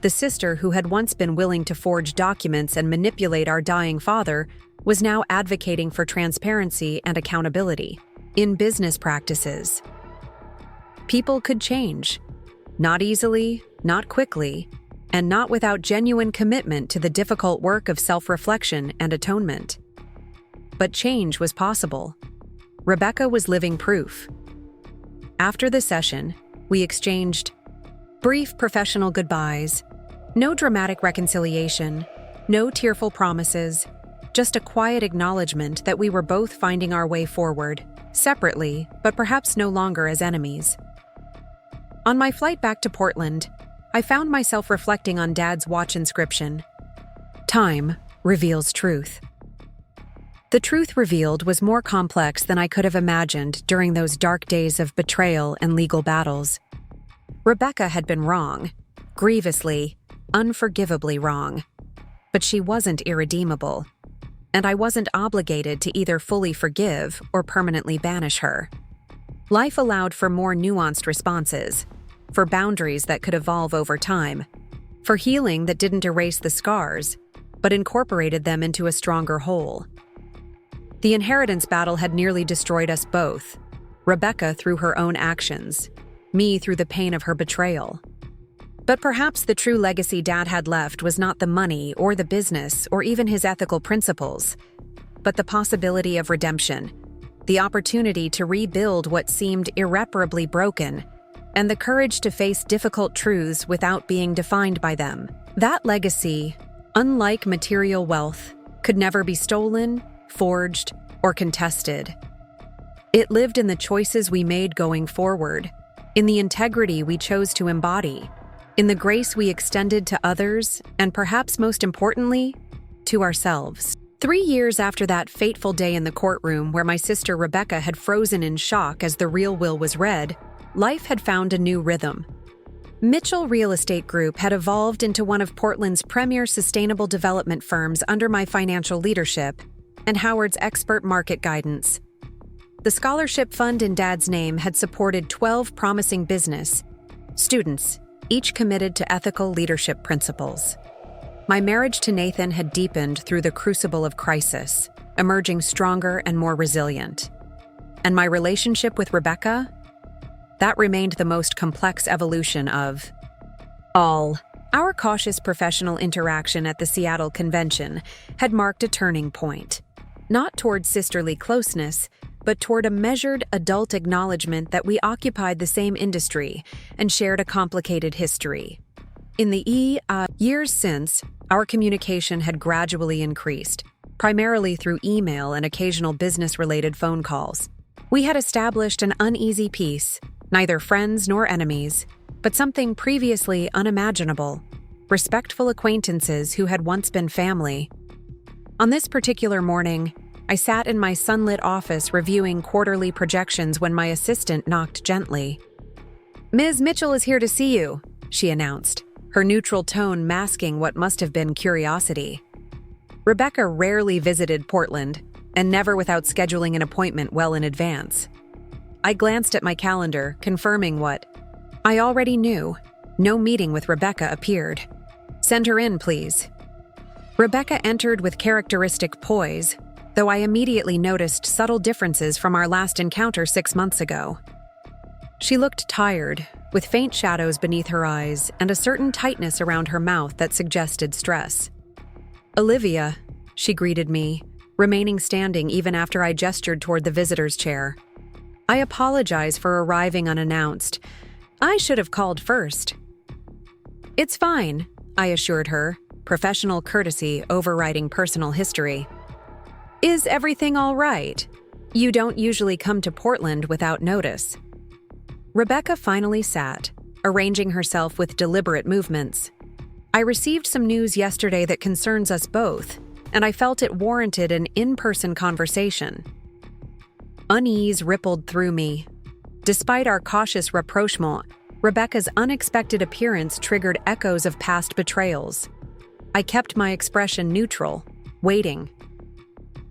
The sister who had once been willing to forge documents and manipulate our dying father was now advocating for transparency and accountability in business practices. People could change. Not easily, not quickly, and not without genuine commitment to the difficult work of self-reflection and atonement. But change was possible. Rebecca was living proof. After the session, we exchanged brief professional goodbyes. No dramatic reconciliation, no tearful promises, just a quiet acknowledgement that we were both finding our way forward, separately, but perhaps no longer as enemies. On my flight back to Portland, I found myself reflecting on Dad's watch inscription. Time reveals truth. The truth revealed was more complex than I could have imagined during those dark days of betrayal and legal battles. Rebecca had been wrong, grievously, unforgivably wrong. But she wasn't irredeemable, and I wasn't obligated to either fully forgive or permanently banish her. Life allowed for more nuanced responses, for boundaries that could evolve over time, for healing that didn't erase the scars, but incorporated them into a stronger whole. The inheritance battle had nearly destroyed us both, Rebecca through her own actions, me through the pain of her betrayal. But perhaps the true legacy Dad had left was not the money or the business or even his ethical principles, but the possibility of redemption, the opportunity to rebuild what seemed irreparably broken, and the courage to face difficult truths without being defined by them. That legacy, unlike material wealth, could never be stolen, forged, or contested. It lived in the choices we made going forward, in the integrity we chose to embody, in the grace we extended to others, and perhaps most importantly, to ourselves. 3 years after that fateful day in the courtroom where my sister Rebecca had frozen in shock as the real will was read, life had found a new rhythm. Mitchell Real Estate Group had evolved into one of Portland's premier sustainable development firms under my financial leadership and Howard's expert market guidance. The scholarship fund in Dad's name had supported 12 promising business students, each committed to ethical leadership principles. My marriage to Nathan had deepened through the crucible of crisis, emerging stronger and more resilient. And my relationship with Rebecca? That remained the most complex evolution of all. Our cautious professional interaction at the Seattle convention had marked a turning point, not toward sisterly closeness, but toward a measured adult acknowledgement that we occupied the same industry and shared a complicated history. In the years since, our communication had gradually increased, primarily through email and occasional business-related phone calls. We had established an uneasy peace, neither friends nor enemies, but something previously unimaginable, respectful acquaintances who had once been family. On this particular morning, I sat in my sunlit office reviewing quarterly projections when my assistant knocked gently. "Ms. Mitchell is here to see you," she announced, her neutral tone masking what must have been curiosity. Rebecca rarely visited Portland, and never without scheduling an appointment well in advance. I glanced at my calendar, confirming what I already knew. No meeting with Rebecca appeared. "Send her in, please." Rebecca entered with characteristic poise, though I immediately noticed subtle differences from our last encounter 6 months ago. She looked tired, with faint shadows beneath her eyes and a certain tightness around her mouth that suggested stress. "Olivia," she greeted me, remaining standing even after I gestured toward the visitor's chair. "I apologize for arriving unannounced. I should have called first." "It's fine," I assured her, professional courtesy overriding personal history. "Is everything all right? You don't usually come to Portland without notice." Rebecca finally sat, arranging herself with deliberate movements. "I received some news yesterday that concerns us both, and I felt it warranted an in-person conversation." Unease rippled through me. Despite our cautious rapprochement, Rebecca's unexpected appearance triggered echoes of past betrayals. I kept my expression neutral, waiting.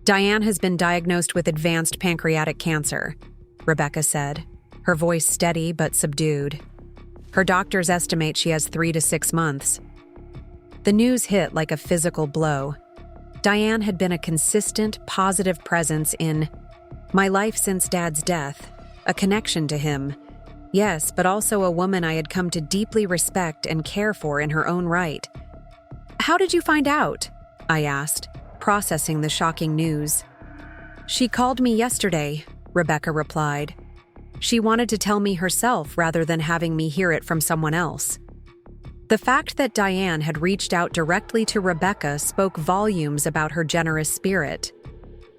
"Diane has been diagnosed with advanced pancreatic cancer," Rebecca said, her voice steady but subdued. "Her doctors estimate she has 3 to 6 months." The news hit like a physical blow. Diane had been a consistent, positive presence in my life since Dad's death, a connection to him. Yes, but also a woman I had come to deeply respect and care for in her own right. "How did you find out?" I asked, processing the shocking news. "She called me yesterday," Rebecca replied. "She wanted to tell me herself rather than having me hear it from someone else." The fact that Diane had reached out directly to Rebecca spoke volumes about her generous spirit.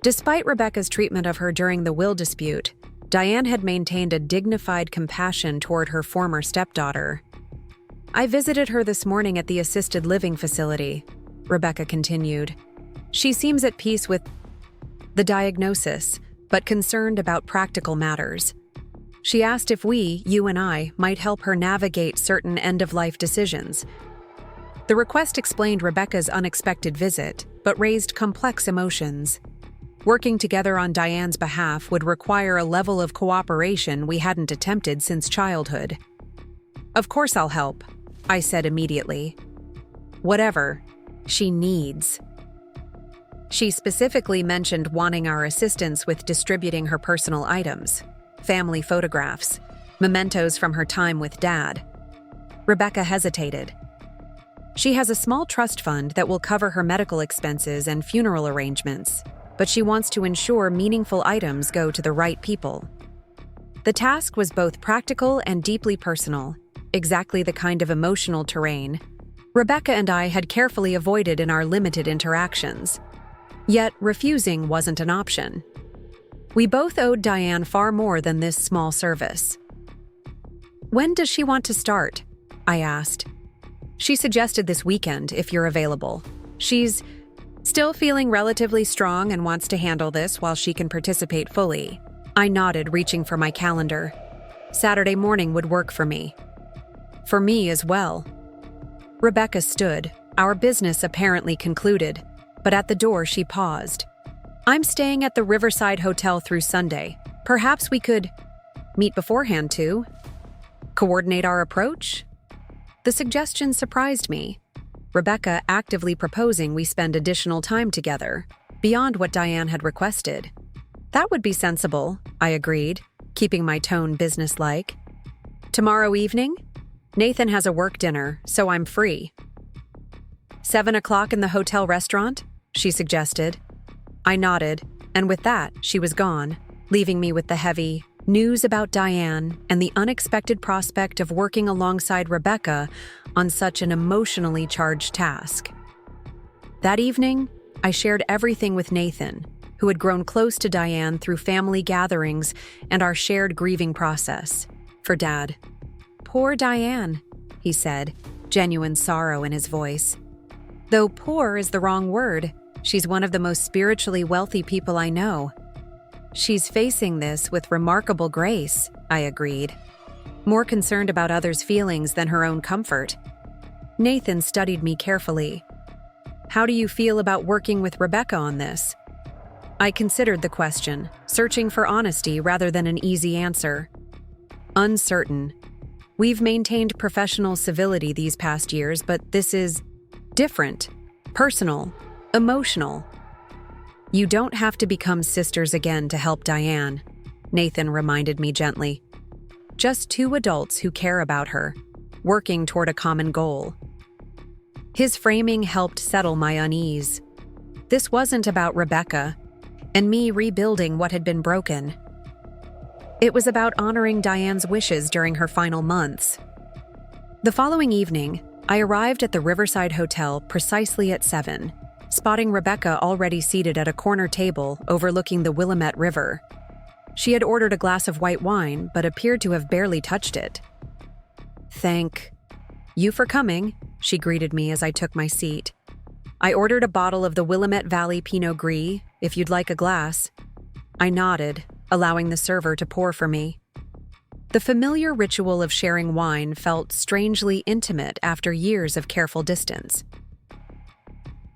Despite Rebecca's treatment of her during the will dispute, Diane had maintained a dignified compassion toward her former stepdaughter. "I visited her this morning at the assisted living facility," Rebecca continued. "She seems at peace with the diagnosis, but concerned about practical matters. She asked if we, you and I, might help her navigate certain end-of-life decisions." The request explained Rebecca's unexpected visit, but raised complex emotions. Working together on Diane's behalf would require a level of cooperation we hadn't attempted since childhood. "Of course I'll help," I said immediately. "Whatever she needs." She specifically mentioned wanting our assistance with distributing her personal items, family photographs, mementos from her time with Dad. Rebecca hesitated. "She has a small trust fund that will cover her medical expenses and funeral arrangements, but she wants to ensure meaningful items go to the right people." The task was both practical and deeply personal, exactly the kind of emotional terrain Rebecca and I had carefully avoided in our limited interactions. Yet refusing wasn't an option. We both owed Diane far more than this small service. "When does she want to start?" I asked. "She suggested this weekend, if you're available. She's still feeling relatively strong and wants to handle this while she can participate fully." I nodded, reaching for my calendar. "Saturday morning would work for me." "For me as well." Rebecca stood, our business apparently concluded, but at the door she paused. "I'm staying at the Riverside Hotel through Sunday. Perhaps we could meet beforehand to coordinate our approach? The suggestion surprised me. Rebecca actively proposing we spend additional time together, beyond what Diane had requested. That would be sensible, I agreed, keeping my tone businesslike. Tomorrow evening? Nathan has a work dinner, so I'm free. 7 o'clock in the hotel restaurant? She suggested. I nodded, and with that, she was gone, leaving me with the heavy news about Diane and the unexpected prospect of working alongside Rebecca on such an emotionally charged task. That evening, I shared everything with Nathan, who had grown close to Diane through family gatherings and our shared grieving process. For Dad. Poor Diane, he said, genuine sorrow in his voice. Though poor is the wrong word, she's one of the most spiritually wealthy people I know. She's facing this with remarkable grace, I agreed, more concerned about others' feelings than her own comfort. Nathan studied me carefully. How do you feel about working with Rebecca on this? I considered the question, searching for honesty rather than an easy answer. Uncertain. We've maintained professional civility these past years, but this is different, personal, emotional. You don't have to become sisters again to help Diane, Nathan reminded me gently. Just two adults who care about her, working toward a common goal. His framing helped settle my unease. This wasn't about Rebecca and me rebuilding what had been broken. It was about honoring Diane's wishes during her final months. The following evening, I arrived at the Riverside Hotel precisely at 7, spotting Rebecca already seated at a corner table overlooking the Willamette River. She had ordered a glass of white wine, but appeared to have barely touched it. Thank you for coming, she greeted me as I took my seat. I ordered a bottle of the Willamette Valley Pinot Gris, if you'd like a glass. I nodded, allowing the server to pour for me. The familiar ritual of sharing wine felt strangely intimate after years of careful distance.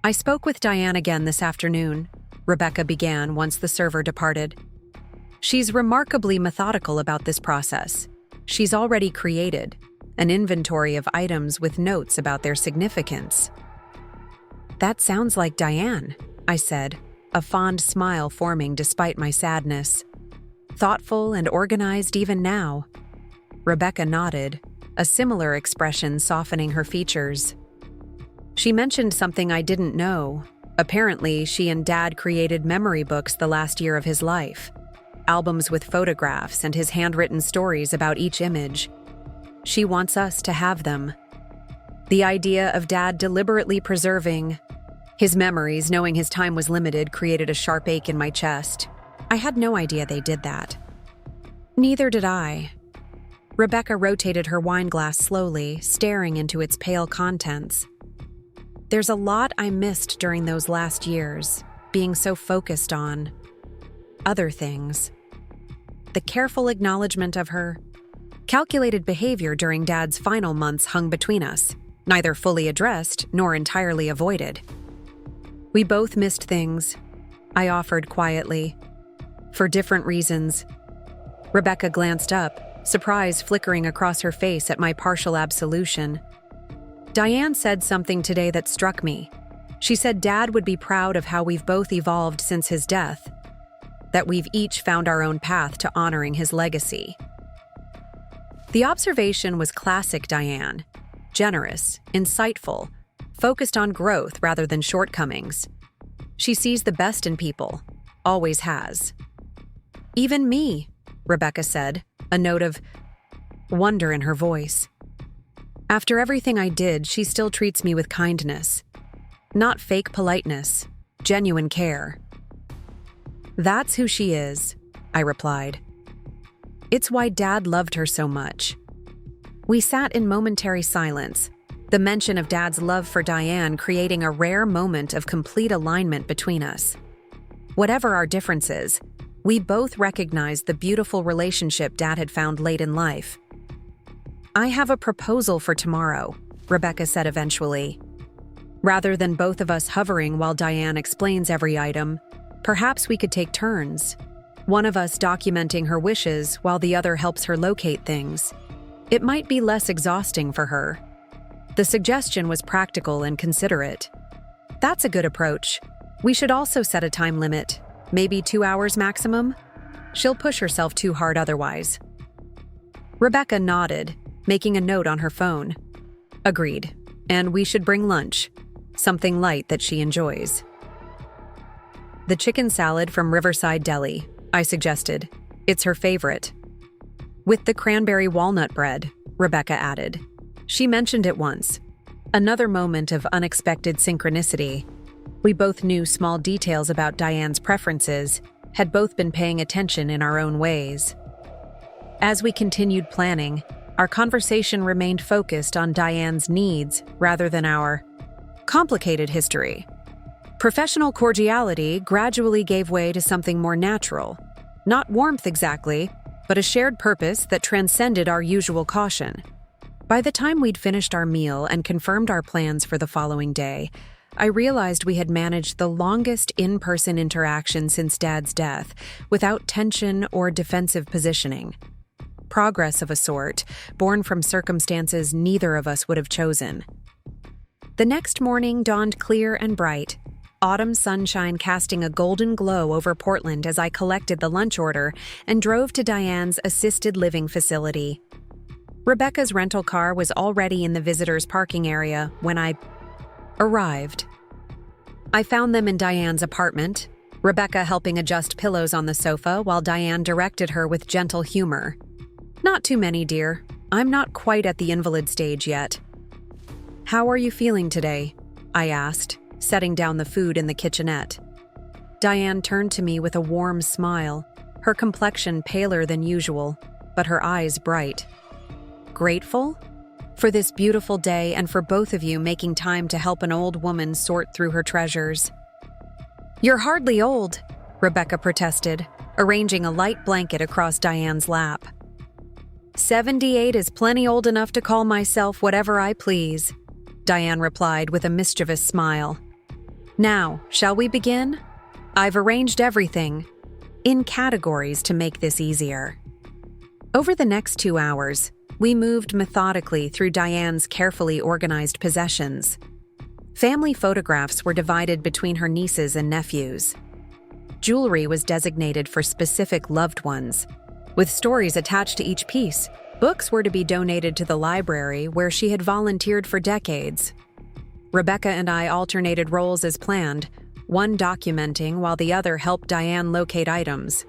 I spoke with Diane again this afternoon, Rebecca began once the server departed. She's remarkably methodical about this process. She's already created an inventory of items with notes about their significance. That sounds like Diane, I said, a fond smile forming despite my sadness. Thoughtful and organized even now. Rebecca nodded, a similar expression softening her features. She mentioned something I didn't know. Apparently, she and Dad created memory books the last year of his life. Albums with photographs and his handwritten stories about each image. She wants us to have them. The idea of Dad deliberately preserving his memories, knowing his time was limited, created a sharp ache in my chest. I had no idea they did that. Neither did I. Rebecca rotated her wine glass slowly, staring into its pale contents. There's a lot I missed during those last years, being so focused on other things. The careful acknowledgement of her calculated behavior during Dad's final months hung between us, neither fully addressed nor entirely avoided. We both missed things, I offered quietly, for different reasons. Rebecca glanced up, surprise flickering across her face at my partial absolution. Diane said something today that struck me. She said Dad would be proud of how we've both evolved since his death, that we've each found our own path to honoring his legacy. The observation was classic Diane, generous, insightful, focused on growth rather than shortcomings. She sees the best in people, always has. Even me, Rebecca said, a note of wonder in her voice. After everything I did, she still treats me with kindness. Not fake politeness, genuine care. That's who she is, I replied. It's why Dad loved her so much. We sat in momentary silence, the mention of Dad's love for Diane creating a rare moment of complete alignment between us. Whatever our differences, we both recognized the beautiful relationship Dad had found late in life. I have a proposal for tomorrow, Rebecca said eventually. Rather than both of us hovering while Diane explains every item, perhaps we could take turns. one of us documenting her wishes while the other helps her locate things. It might be less exhausting for her. The suggestion was practical and considerate. That's a good approach. We should also set a time limit, maybe 2 hours maximum. She'll push herself too hard otherwise. Rebecca nodded, making a note on her phone. Agreed. And we should bring lunch, something light that she enjoys. The chicken salad from Riverside Deli, I suggested. It's her favorite. With the cranberry walnut bread, Rebecca added. She mentioned it once. Another moment of unexpected synchronicity. We both knew small details about Diane's preferences, had both been paying attention in our own ways. As we continued planning, our conversation remained focused on Diane's needs rather than our complicated history. Professional cordiality gradually gave way to something more natural. Not warmth exactly, but a shared purpose that transcended our usual caution. By the time we'd finished our meal and confirmed our plans for the following day, I realized we had managed the longest in-person interaction since Dad's death, without tension or defensive positioning. Progress of a sort, born from circumstances neither of us would have chosen. The next morning dawned clear and bright, autumn sunshine casting a golden glow over Portland as I collected the lunch order and drove to Diane's assisted living facility. Rebecca's rental car was already in the visitors' parking area when I arrived. I found them in Diane's apartment, Rebecca helping adjust pillows on the sofa while Diane directed her with gentle humor. Not too many, dear. I'm not quite at the invalid stage yet. How are you feeling today? I asked, setting down the food in the kitchenette. Diane turned to me with a warm smile, her complexion paler than usual, but her eyes bright. Grateful? For this beautiful day and for both of you making time to help an old woman sort through her treasures. You're hardly old, Rebecca protested, arranging a light blanket across Diane's lap. 78 is plenty old enough to call myself whatever I please, Diane replied with a mischievous smile. Now, shall we begin? I've arranged everything in categories to make this easier. Over the next 2 hours, we moved methodically through Diane's carefully organized possessions. Family photographs were divided between her nieces and nephews. Jewelry was designated for specific loved ones, with stories attached to each piece. Books were to be donated to the library where she had volunteered for decades. Rebecca and I alternated roles as planned, one documenting while the other helped Diane locate items.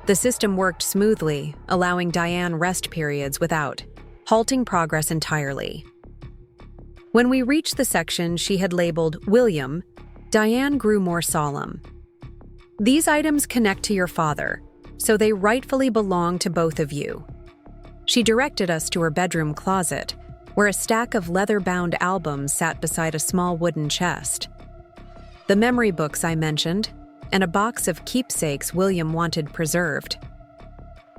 The system worked smoothly, allowing Diane rest periods without halting progress entirely. When we reached the section she had labeled William, Diane grew more solemn. These items connect to your father, so they rightfully belong to both of you. She directed us to her bedroom closet, where a stack of leather-bound albums sat beside a small wooden chest. The memory books I mentioned, and a box of keepsakes William wanted preserved.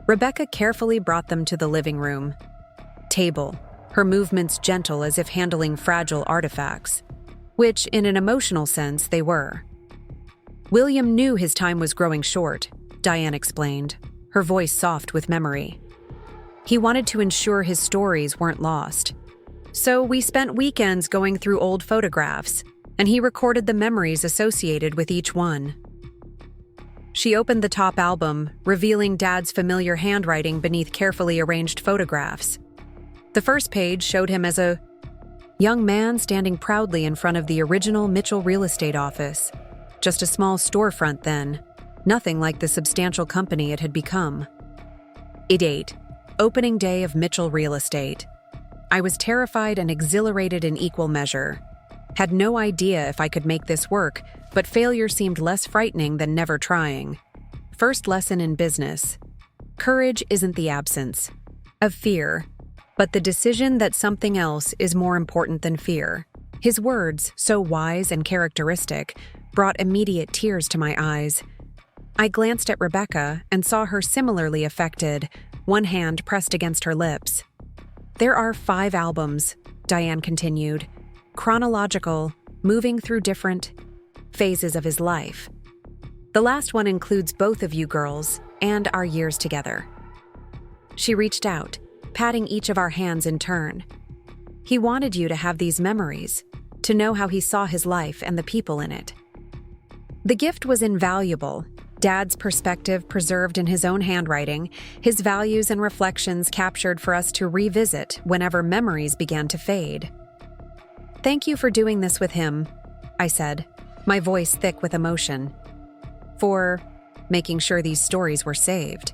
Rebecca carefully brought them to the living room table, her movements gentle as if handling fragile artifacts, which, in an emotional sense, they were. William knew his time was growing short, Diane explained, her voice soft with memory. He wanted to ensure his stories weren't lost. So we spent weekends going through old photographs, and he recorded the memories associated with each one. She opened the top album, revealing Dad's familiar handwriting beneath carefully arranged photographs. The first page showed him as a young man standing proudly in front of the original Mitchell real estate office. Just a small storefront then, nothing like the substantial company it had become. Date, opening day of Mitchell Real Estate. I was terrified and exhilarated in equal measure. Had no idea if I could make this work, but failure seemed less frightening than never trying. First lesson in business. Courage isn't the absence of fear, but the decision that something else is more important than fear. His words, so wise and characteristic, brought immediate tears to my eyes. I glanced at Rebecca and saw her similarly affected, one hand pressed against her lips. There are 5 albums, Diane continued, chronological, moving through different phases of his life. The last one includes both of you girls and our years together." She reached out, patting each of our hands in turn. "He wanted you to have these memories, to know how he saw his life and the people in it." The gift was invaluable. Dad's perspective preserved in his own handwriting, his values and reflections captured for us to revisit whenever memories began to fade. "Thank you for doing this with him," I said, my voice thick with emotion. "For making sure these stories were saved."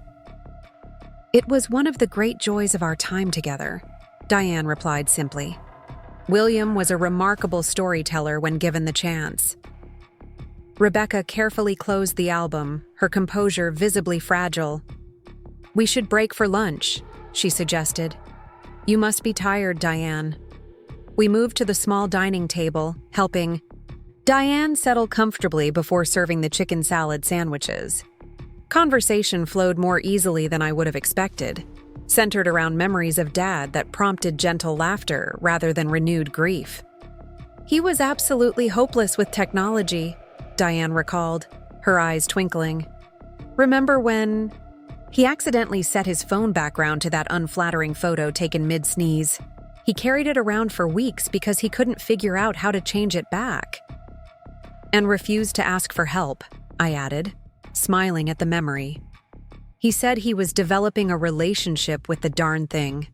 "It was one of the great joys of our time together," Diane replied simply. "William was a remarkable storyteller when given the chance." Rebecca carefully closed the album, her composure visibly fragile. "We should break for lunch," she suggested. "You must be tired, Diane." We moved to the small dining table, helping Diane settle comfortably before serving the chicken salad sandwiches. Conversation flowed more easily than I would have expected, centered around memories of Dad that prompted gentle laughter rather than renewed grief. "He was absolutely hopeless with technology," Diane recalled, her eyes twinkling. "Remember when he accidentally set his phone background to that unflattering photo taken mid-sneeze? He carried it around for weeks because he couldn't figure out how to change it back." "And refused to ask for help," I added, smiling at the memory. "He said he was developing a relationship with the darn thing."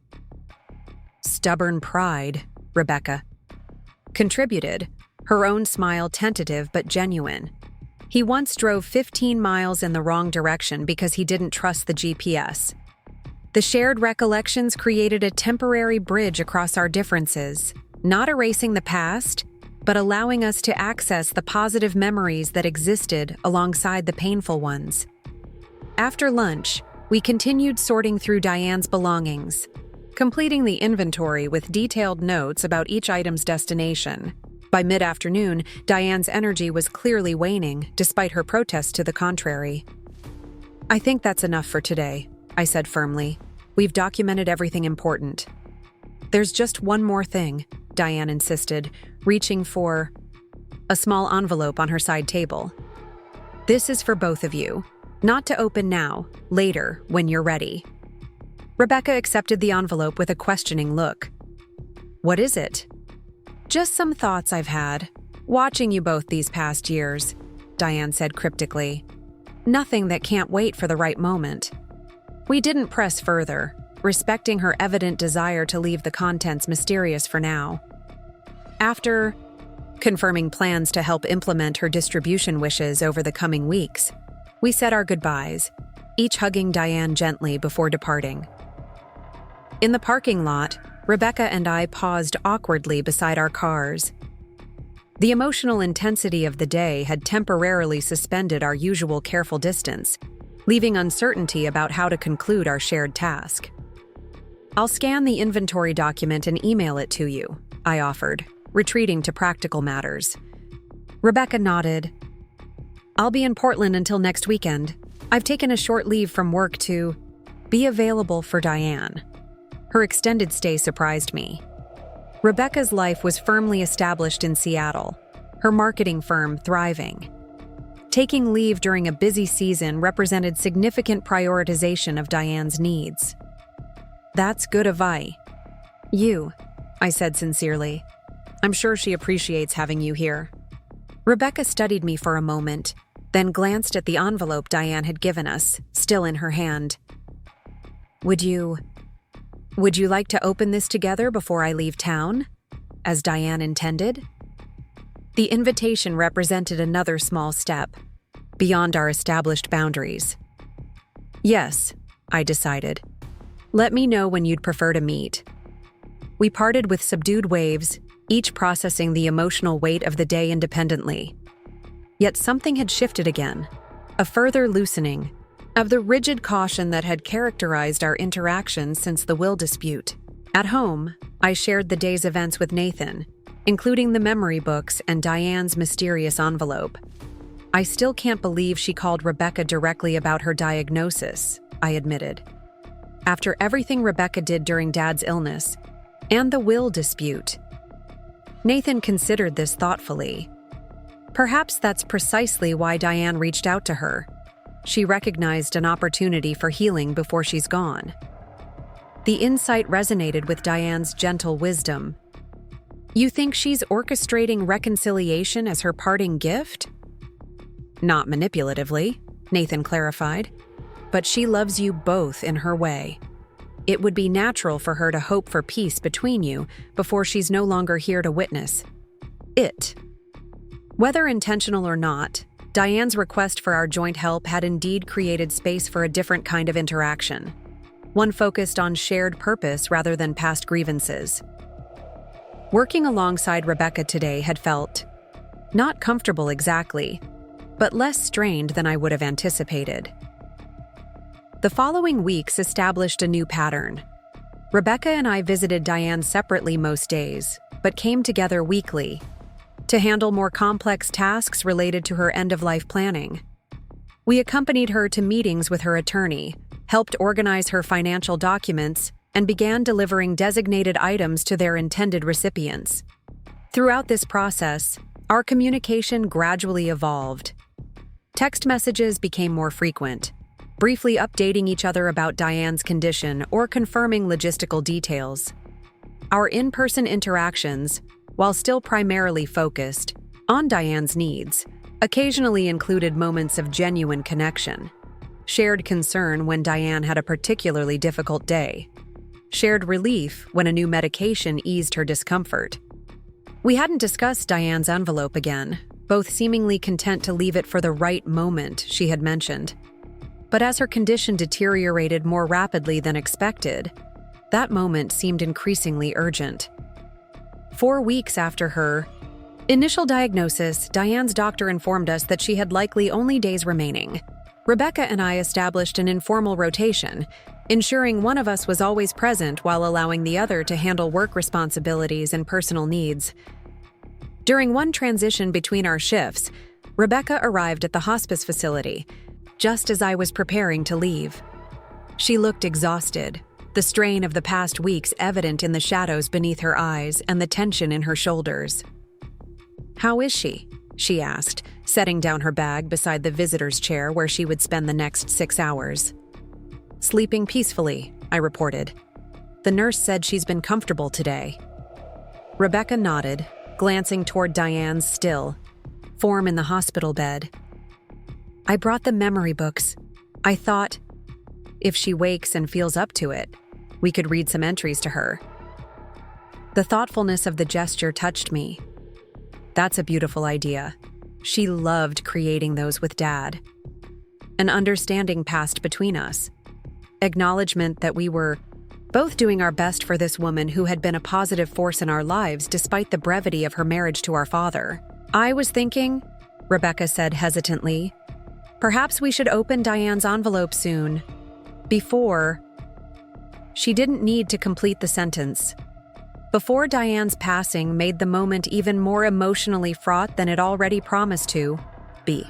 "Stubborn pride," Rebecca contributed, her own smile tentative but genuine. "He once drove 15 miles in the wrong direction because he didn't trust the GPS. The shared recollections created a temporary bridge across our differences, not erasing the past, but allowing us to access the positive memories that existed alongside the painful ones." After lunch, we continued sorting through Diane's belongings, completing the inventory with detailed notes about each item's destination. By mid-afternoon, Diane's energy was clearly waning, despite her protests to the contrary. "I think that's enough for today," I said firmly. "We've documented everything important." "There's just one more thing," Diane insisted, reaching for a small envelope on her side table. "This is for both of you. Not to open now, later, when you're ready." Rebecca accepted the envelope with a questioning look. "What is it?" "Just some thoughts I've had, watching you both these past years," Diane said cryptically. "Nothing that can't wait for the right moment." We didn't press further, respecting her evident desire to leave the contents mysterious for now. After confirming plans to help implement her distribution wishes over the coming weeks, we said our goodbyes, each hugging Diane gently before departing. In the parking lot, Rebecca and I paused awkwardly beside our cars. The emotional intensity of the day had temporarily suspended our usual careful distance, leaving uncertainty about how to conclude our shared task. "I'll scan the inventory document and email it to you," I offered, retreating to practical matters. Rebecca nodded. "I'll be in Portland until next weekend. I've taken a short leave from work to be available for Diane." Her extended stay surprised me. Rebecca's life was firmly established in Seattle, her marketing firm thriving. Taking leave during a busy season represented significant prioritization of Diane's needs. "That's good of you," I said sincerely. "I'm sure she appreciates having you here." Rebecca studied me for a moment, then glanced at the envelope Diane had given us, still in her hand. Would you like to open this together before I leave town?" as Diane intended. The invitation represented another small step, beyond our established boundaries. "Yes," I decided. "Let me know when you'd prefer to meet." We parted with subdued waves, each processing the emotional weight of the day independently. Yet something had shifted again, a further loosening of the rigid caution that had characterized our interactions since the will dispute. At home, I shared the day's events with Nathan, including the memory books and Diane's mysterious envelope. "I still can't believe she called Rebecca directly about her diagnosis," I admitted. "After everything Rebecca did during Dad's illness, and the will dispute." Nathan considered this thoughtfully. Perhaps that's precisely why Diane reached out to her. She recognized an opportunity for healing before she's gone. The insight resonated with Diane's gentle wisdom. You think she's orchestrating reconciliation as her parting gift? Not manipulatively, Nathan clarified, but she loves you both in her way. It would be natural for her to hope for peace between you before she's no longer here to witness it. Whether intentional or not, Diane's request for our joint help had indeed created space for a different kind of interaction, one focused on shared purpose rather than past grievances. Working alongside Rebecca today had felt not comfortable exactly, but less strained than I would have anticipated. The following weeks established a new pattern. Rebecca and I visited Diane separately most days, but came together weekly to handle more complex tasks related to her end-of-life planning. We accompanied her to meetings with her attorney, helped organize her financial documents, and began delivering designated items to their intended recipients. Throughout this process, our communication gradually evolved. Text messages became more frequent, briefly updating each other about Diane's condition or confirming logistical details. Our in-person interactions, while still primarily focused on Diane's needs, occasionally included moments of genuine connection. Shared concern when Diane had a particularly difficult day. Shared relief when a new medication eased her discomfort. We hadn't discussed Diane's envelope again, both seemingly content to leave it for the right moment, she had mentioned. But as her condition deteriorated more rapidly than expected, that moment seemed increasingly urgent. 4 weeks after her initial diagnosis, Diane's doctor informed us that she had likely only days remaining. Rebecca and I established an informal rotation, ensuring one of us was always present while allowing the other to handle work responsibilities and personal needs. During one transition between our shifts, Rebecca arrived at the hospice facility, just as I was preparing to leave. She looked exhausted, the strain of the past weeks evident in the shadows beneath her eyes and the tension in her shoulders. "How is she?" she asked, setting down her bag beside the visitor's chair where she would spend the next 6 hours. "Sleeping peacefully," I reported. "The nurse said she's been comfortable today." Rebecca nodded, glancing toward Diane's still form in the hospital bed. "I brought the memory books. I thought, if she wakes and feels up to it, we could read some entries to her." The thoughtfulness of the gesture touched me. That's a beautiful idea. She loved creating those with Dad. An understanding passed between us. Acknowledgement that we were both doing our best for this woman who had been a positive force in our lives despite the brevity of her marriage to our father. "I was thinking," Rebecca said hesitantly, "perhaps we should open Diane's envelope soon. Before..." She didn't need to complete the sentence. Before Diane's passing made the moment even more emotionally fraught than it already promised to be.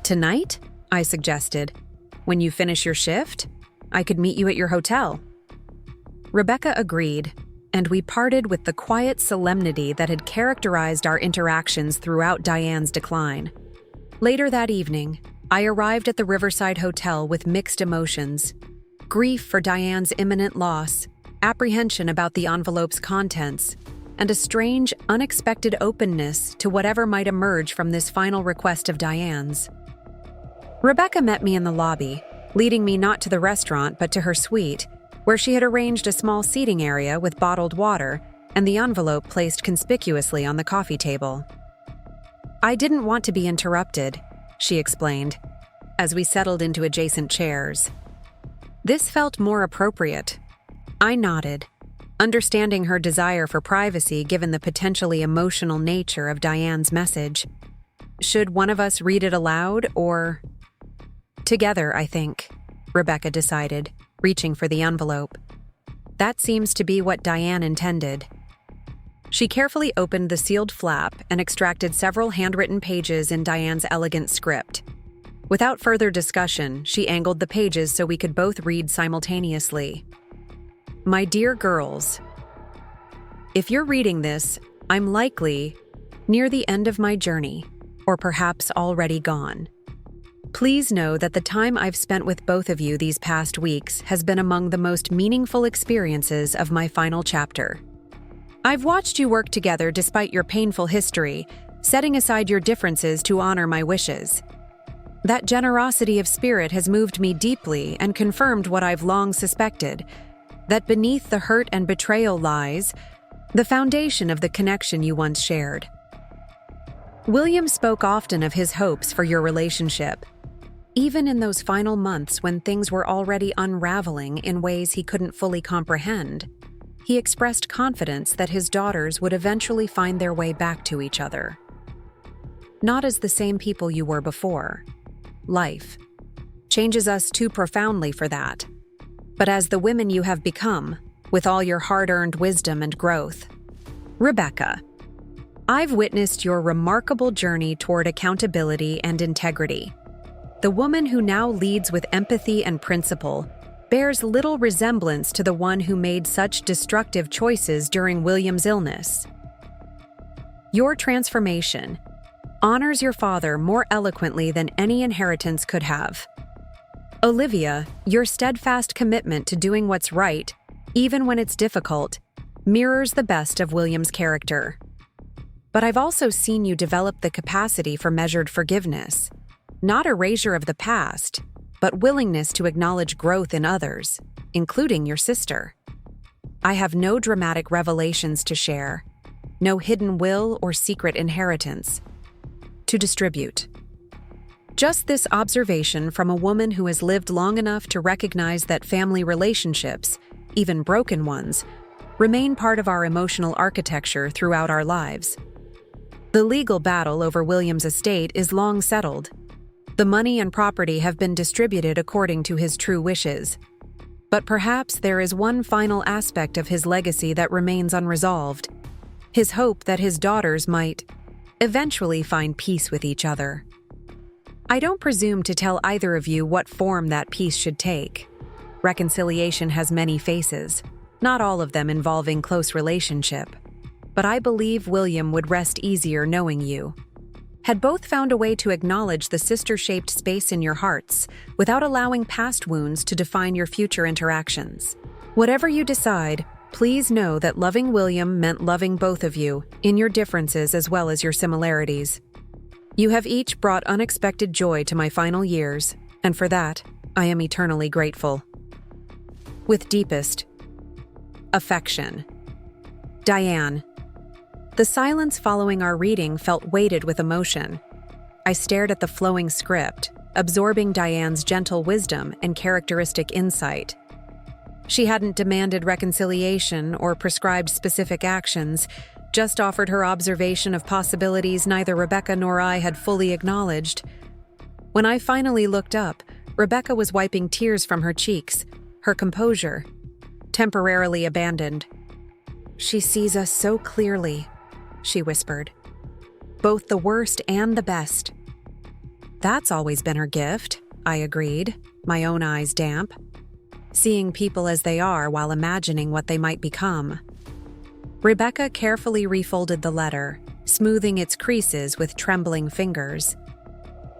"Tonight?" I suggested. "When you finish your shift? I could meet you at your hotel." Rebecca agreed, and we parted with the quiet solemnity that had characterized our interactions throughout Diane's decline. Later that evening, I arrived at the Riverside Hotel with mixed emotions: grief for Diane's imminent loss, apprehension about the envelope's contents, and a strange, unexpected openness to whatever might emerge from this final request of Diane's. Rebecca met me in the lobby, leading me not to the restaurant but to her suite, where she had arranged a small seating area with bottled water and the envelope placed conspicuously on the coffee table. "I didn't want to be interrupted," she explained, as we settled into adjacent chairs. This felt more appropriate. I nodded, understanding her desire for privacy given the potentially emotional nature of Diane's message. Should one of us read it aloud or... "Together, I think," Rebecca decided, reaching for the envelope. That seems to be what Diane intended. She carefully opened the sealed flap and extracted several handwritten pages in Diane's elegant script. Without further discussion, she angled the pages so we could both read simultaneously. "My dear girls, if you're reading this, I'm likely near the end of my journey. or perhaps already gone. Please know that the time I've spent with both of you these past weeks has been among the most meaningful experiences of my final chapter. I've watched you work together despite your painful history, setting aside your differences to honor my wishes. That generosity of spirit has moved me deeply and confirmed what I've long suspected, that beneath the hurt and betrayal lies the foundation of the connection you once shared. William spoke often of his hopes for your relationship, even in those final months when things were already unraveling in ways he couldn't fully comprehend. He expressed confidence that his daughters would eventually find their way back to each other. Not as the same people you were before. Life changes us too profoundly for that. But as the women you have become, with all your hard-earned wisdom and growth. Rebecca, I've witnessed your remarkable journey toward accountability and integrity. The woman who now leads with empathy and principle bears little resemblance to the one who made such destructive choices during William's illness. Your transformation honors your father more eloquently than any inheritance could have. Olivia, your steadfast commitment to doing what's right, even when it's difficult, mirrors the best of William's character. But I've also seen you develop the capacity for measured forgiveness, not erasure of the past, but willingness to acknowledge growth in others, including your sister. I have no dramatic revelations to share, no hidden will or secret inheritance to distribute. Just this observation from a woman who has lived long enough to recognize that family relationships, even broken ones, remain part of our emotional architecture throughout our lives. The legal battle over William's estate is long settled. The money and property have been distributed according to his true wishes. But perhaps there is one final aspect of his legacy that remains unresolved: his hope that his daughters might eventually find peace with each other. I don't presume to tell either of you what form that peace should take. Reconciliation has many faces, not all of them involving close relationship. But I believe William would rest easier knowing you had both found a way to acknowledge the sister-shaped space in your hearts without allowing past wounds to define your future interactions. Whatever you decide, please know that loving William meant loving both of you, in your differences as well as your similarities. You have each brought unexpected joy to my final years, and for that, I am eternally grateful. With deepest affection. Diane. The silence following our reading felt weighted with emotion. I stared at the flowing script, absorbing Diane's gentle wisdom and characteristic insight. She hadn't demanded reconciliation or prescribed specific actions, just offered her observation of possibilities neither Rebecca nor I had fully acknowledged. When I finally looked up, Rebecca was wiping tears from her cheeks, her composure temporarily abandoned. "She sees us so clearly," she whispered. "Both the worst and the best." "That's always been her gift," I agreed, my own eyes damp. Seeing people as they are while imagining what they might become. Rebecca carefully refolded the letter, smoothing its creases with trembling fingers.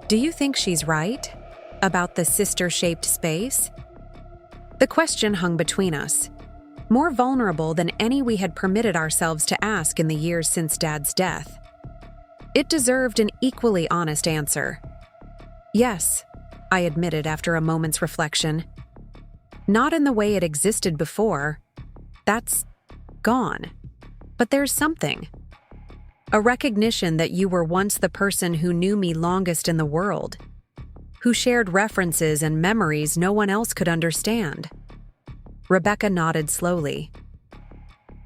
"Do you think she's right? About the sister-shaped space?" The question hung between us, more vulnerable than any we had permitted ourselves to ask in the years since Dad's death. It deserved an equally honest answer. "Yes," I admitted after a moment's reflection. "Not in the way it existed before. That's gone. But there's something. A recognition that you were once the person who knew me longest in the world, who shared references and memories no one else could understand." Rebecca nodded slowly.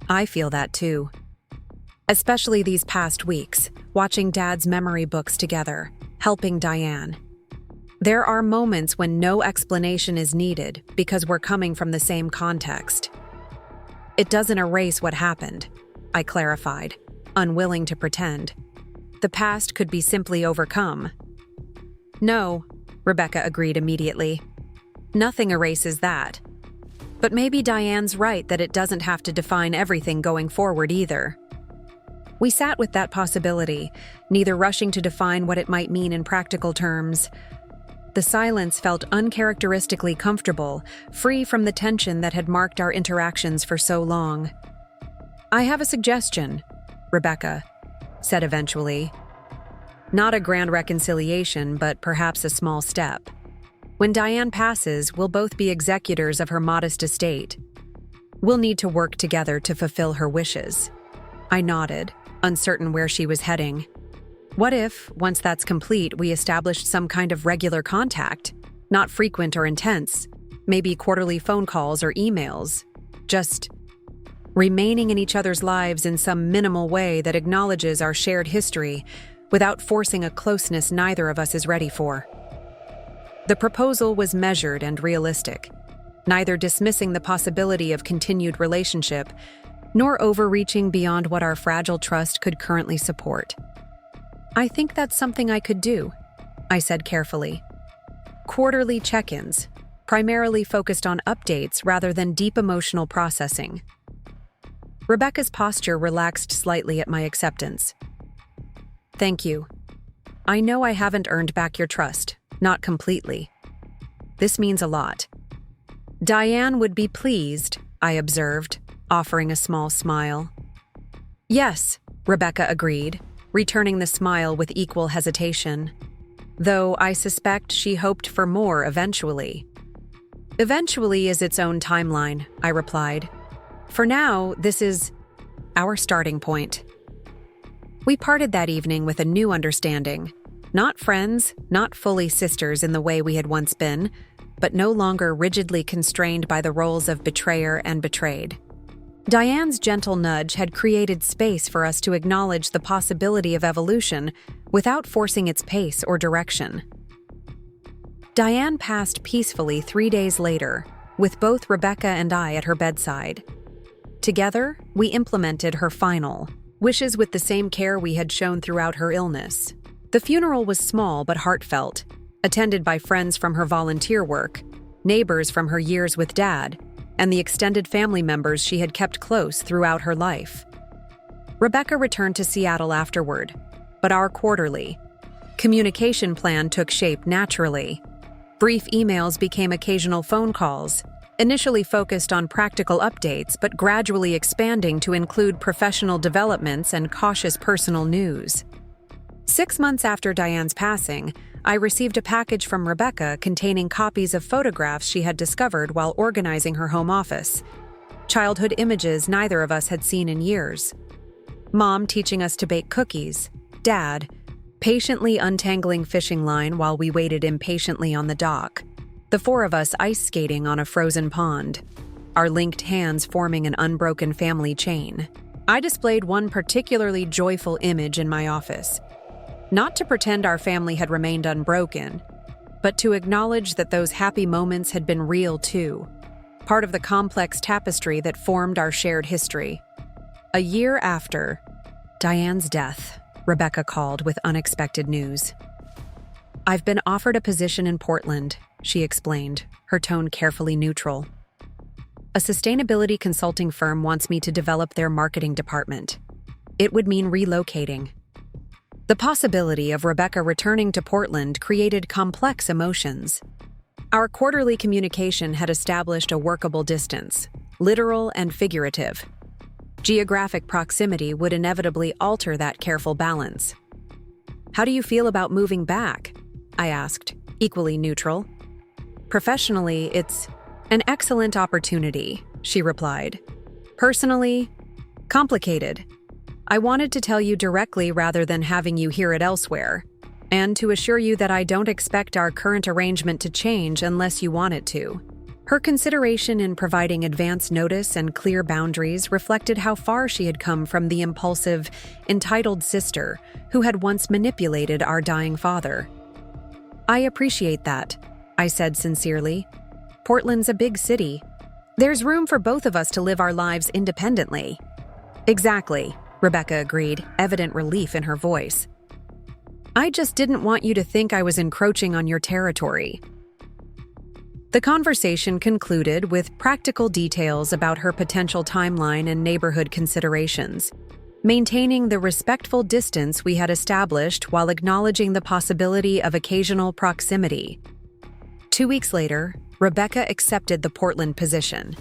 "I feel that too. Especially these past weeks, watching Dad's memory books together, helping Diane. There are moments when no explanation is needed because we're coming from the same context. It doesn't erase what happened," I clarified, unwilling to pretend. "The past could be simply overcome." "No," Rebecca agreed immediately. "Nothing erases that. But maybe Diane's right that it doesn't have to define everything going forward either." We sat with that possibility, neither rushing to define what it might mean in practical terms. The silence felt uncharacteristically comfortable, free from the tension that had marked our interactions for so long. "I have a suggestion," Rebecca said eventually. "Not a grand reconciliation, but perhaps a small step. When Diane passes, we'll both be executors of her modest estate. We'll need to work together to fulfill her wishes." I nodded, uncertain where she was heading. "What if, once that's complete, we established some kind of regular contact? Not frequent or intense, maybe quarterly phone calls or emails. Just remaining in each other's lives in some minimal way that acknowledges our shared history without forcing a closeness neither of us is ready for." The proposal was measured and realistic, neither dismissing the possibility of continued relationship nor overreaching beyond what our fragile trust could currently support. "I think that's something I could do," I said carefully. "Quarterly check-ins, primarily focused on updates rather than deep emotional processing." Rebecca's posture relaxed slightly at my acceptance. "Thank you. I know I haven't earned back your trust, not completely. This means a lot." "Diane would be pleased," I observed, offering a small smile. "Yes," Rebecca agreed, returning the smile with equal hesitation. "Though I suspect she hoped for more eventually." "Eventually is its own timeline," I replied. "For now, this is our starting point." We parted that evening with a new understanding. Not friends, not fully sisters in the way we had once been, but no longer rigidly constrained by the roles of betrayer and betrayed. Diane's gentle nudge had created space for us to acknowledge the possibility of evolution without forcing its pace or direction. Diane passed peacefully 3 days later, with both Rebecca and I at her bedside. Together, we implemented her final wishes with the same care we had shown throughout her illness. The funeral was small but heartfelt, attended by friends from her volunteer work, neighbors from her years with Dad, and the extended family members she had kept close throughout her life. Rebecca returned to Seattle afterward, but our quarterly communication plan took shape naturally. Brief emails became occasional phone calls, initially focused on practical updates but gradually expanding to include professional developments and cautious personal news. 6 months after Diane's passing, I received a package from Rebecca containing copies of photographs she had discovered while organizing her home office. Childhood images neither of us had seen in years. Mom teaching us to bake cookies, Dad patiently untangling fishing line while we waited impatiently on the dock, the 4 of us ice skating on a frozen pond, our linked hands forming an unbroken family chain. I displayed one particularly joyful image in my office. Not to pretend our family had remained unbroken, but to acknowledge that those happy moments had been real too, part of the complex tapestry that formed our shared history. A year after Diane's death, Rebecca called with unexpected news. "I've been offered a position in Portland," she explained, her tone carefully neutral. "A sustainability consulting firm wants me to develop their marketing department. It would mean relocating." The possibility of Rebecca returning to Portland created complex emotions. Our quarterly communication had established a workable distance, literal and figurative. Geographic proximity would inevitably alter that careful balance. "How do you feel about moving back?" I asked, equally neutral. "Professionally, it's an excellent opportunity," she replied. "Personally, complicated. I wanted to tell you directly rather than having you hear it elsewhere, and to assure you that I don't expect our current arrangement to change unless you want it to." Her consideration in providing advance notice and clear boundaries reflected how far she had come from the impulsive, entitled sister who had once manipulated our dying father. "I appreciate that," I said sincerely. "Portland's a big city. There's room for both of us to live our lives independently." "Exactly," Rebecca agreed, evident relief in her voice. "I just didn't want you to think I was encroaching on your territory." The conversation concluded with practical details about her potential timeline and neighborhood considerations. maintaining the respectful distance we had established while acknowledging the possibility of occasional proximity. 2 weeks later, Rebecca accepted the Portland position.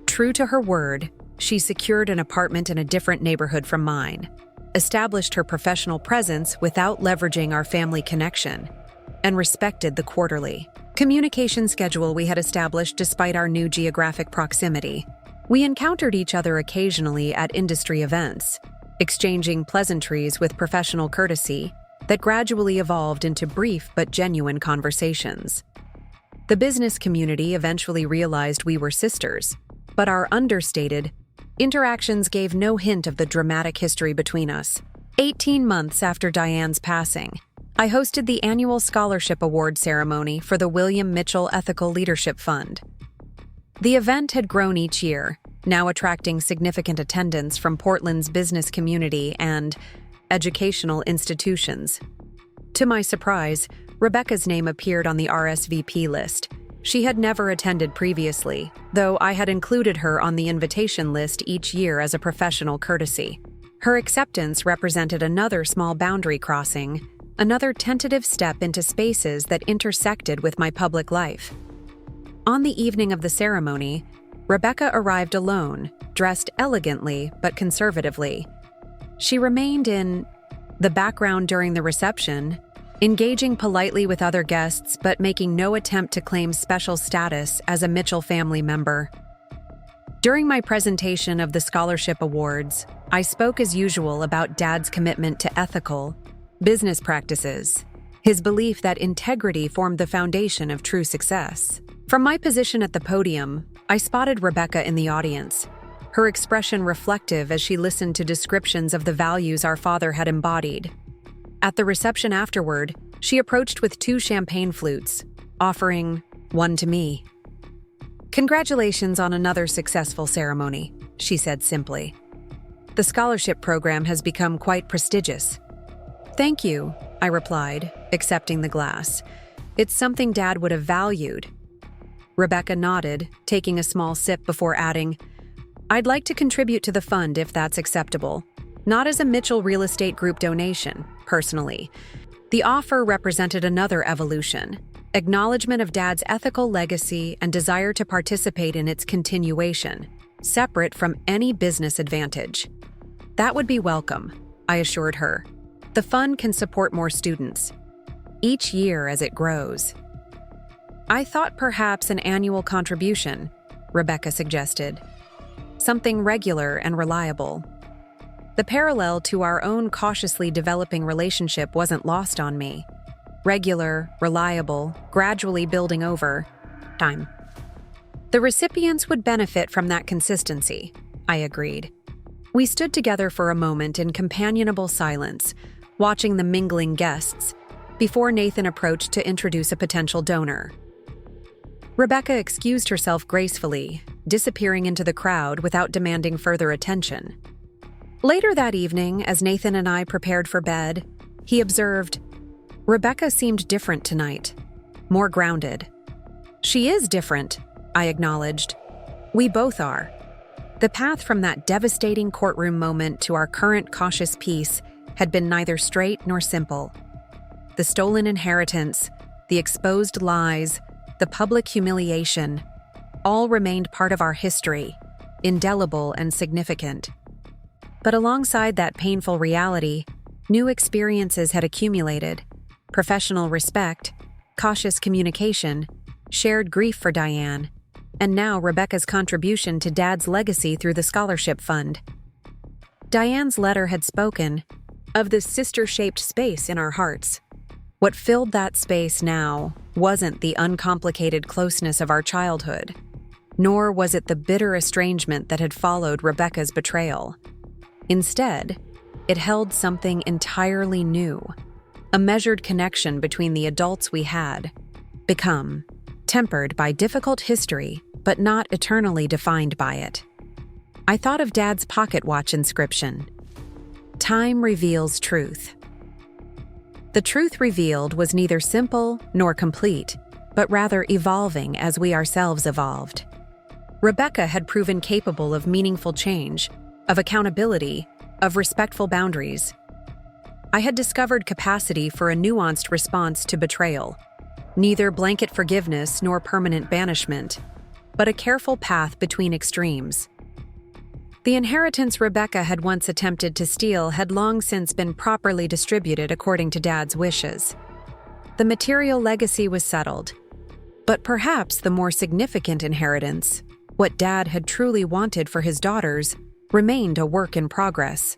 True to her word, she secured an apartment in a different neighborhood from mine, established her professional presence without leveraging our family connection, and respected the quarterly communication schedule we had established despite our new geographic proximity. We encountered each other occasionally at industry events, exchanging pleasantries with professional courtesy that gradually evolved into brief but genuine conversations. The business community eventually realized we were sisters, but our understated interactions gave no hint of the dramatic history between us. 18 months after Diane's passing, I hosted the annual scholarship award ceremony for the William Mitchell Ethical Leadership Fund. The event had grown each year, now attracting significant attendance from Portland's business community and educational institutions. To my surprise, Rebecca's name appeared on the RSVP list. She had never attended previously, though I had included her on the invitation list each year as a professional courtesy. Her acceptance represented another small boundary crossing, another tentative step into spaces that intersected with my public life. On the evening of the ceremony, Rebecca arrived alone, dressed elegantly but conservatively. She remained in the background during the reception, engaging politely with other guests but making no attempt to claim special status as a Mitchell family member. During my presentation of the scholarship awards, I spoke as usual about Dad's commitment to ethical business practices, his belief that integrity formed the foundation of true success. From my position at the podium, I spotted Rebecca in the audience, her expression reflective as she listened to descriptions of the values our father had embodied. At the reception afterward, she approached with 2 champagne flutes, offering one to me. "Congratulations on another successful ceremony," she said simply. "The scholarship program has become quite prestigious." "Thank you," I replied, accepting the glass. "It's something Dad would have valued." Rebecca nodded, taking a small sip before adding, "I'd like to contribute to the fund if that's acceptable. Not as a Mitchell Real Estate Group donation, personally." The offer represented another evolution, acknowledgement of Dad's ethical legacy and desire to participate in its continuation, separate from any business advantage. "That would be welcome," I assured her. "The fund can support more students, each year as it grows." "I thought perhaps an annual contribution," Rebecca suggested. "Something regular and reliable." The parallel to our own cautiously developing relationship wasn't lost on me. Regular, reliable, gradually building over time. The recipients would benefit from that consistency, I agreed. We stood together for a moment in companionable silence, watching the mingling guests, before Nathan approached to introduce a potential donor. Rebecca excused herself gracefully, disappearing into the crowd without demanding further attention. Later that evening, as Nathan and I prepared for bed, he observed, "Rebecca seemed different tonight, more grounded." "She is different," I acknowledged. "We both are." The path from that devastating courtroom moment to our current cautious peace had been neither straight nor simple. The stolen inheritance, the exposed lies, the public humiliation, all remained part of our history, indelible and significant. But alongside that painful reality, new experiences had accumulated: professional respect, cautious communication, shared grief for Diane, and now Rebecca's contribution to Dad's legacy through the scholarship fund. Diane's letter had spoken of this sister-shaped space in our hearts. What filled that space now wasn't the uncomplicated closeness of our childhood, nor was it the bitter estrangement that had followed Rebecca's betrayal. Instead, it held something entirely new, a measured connection between the adults we had become, tempered by difficult history, but not eternally defined by it. I thought of Dad's pocket watch inscription: "Time reveals truth." The truth revealed was neither simple nor complete, but rather evolving as we ourselves evolved. Rebecca had proven capable of meaningful change, of accountability, of respectful boundaries. I had discovered capacity for a nuanced response to betrayal, neither blanket forgiveness nor permanent banishment, but a careful path between extremes. The inheritance Rebecca had once attempted to steal had long since been properly distributed according to Dad's wishes. The material legacy was settled, but perhaps the more significant inheritance, what Dad had truly wanted for his daughters, remained a work in progress.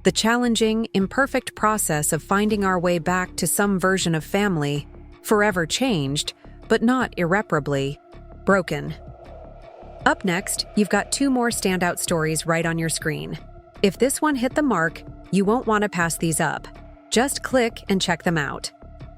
The challenging, imperfect process of finding our way back to some version of family, forever changed, but not irreparably broken. Up next, you've got 2 more standout stories right on your screen. If this one hit the mark, you won't want to pass these up. Just click and check them out.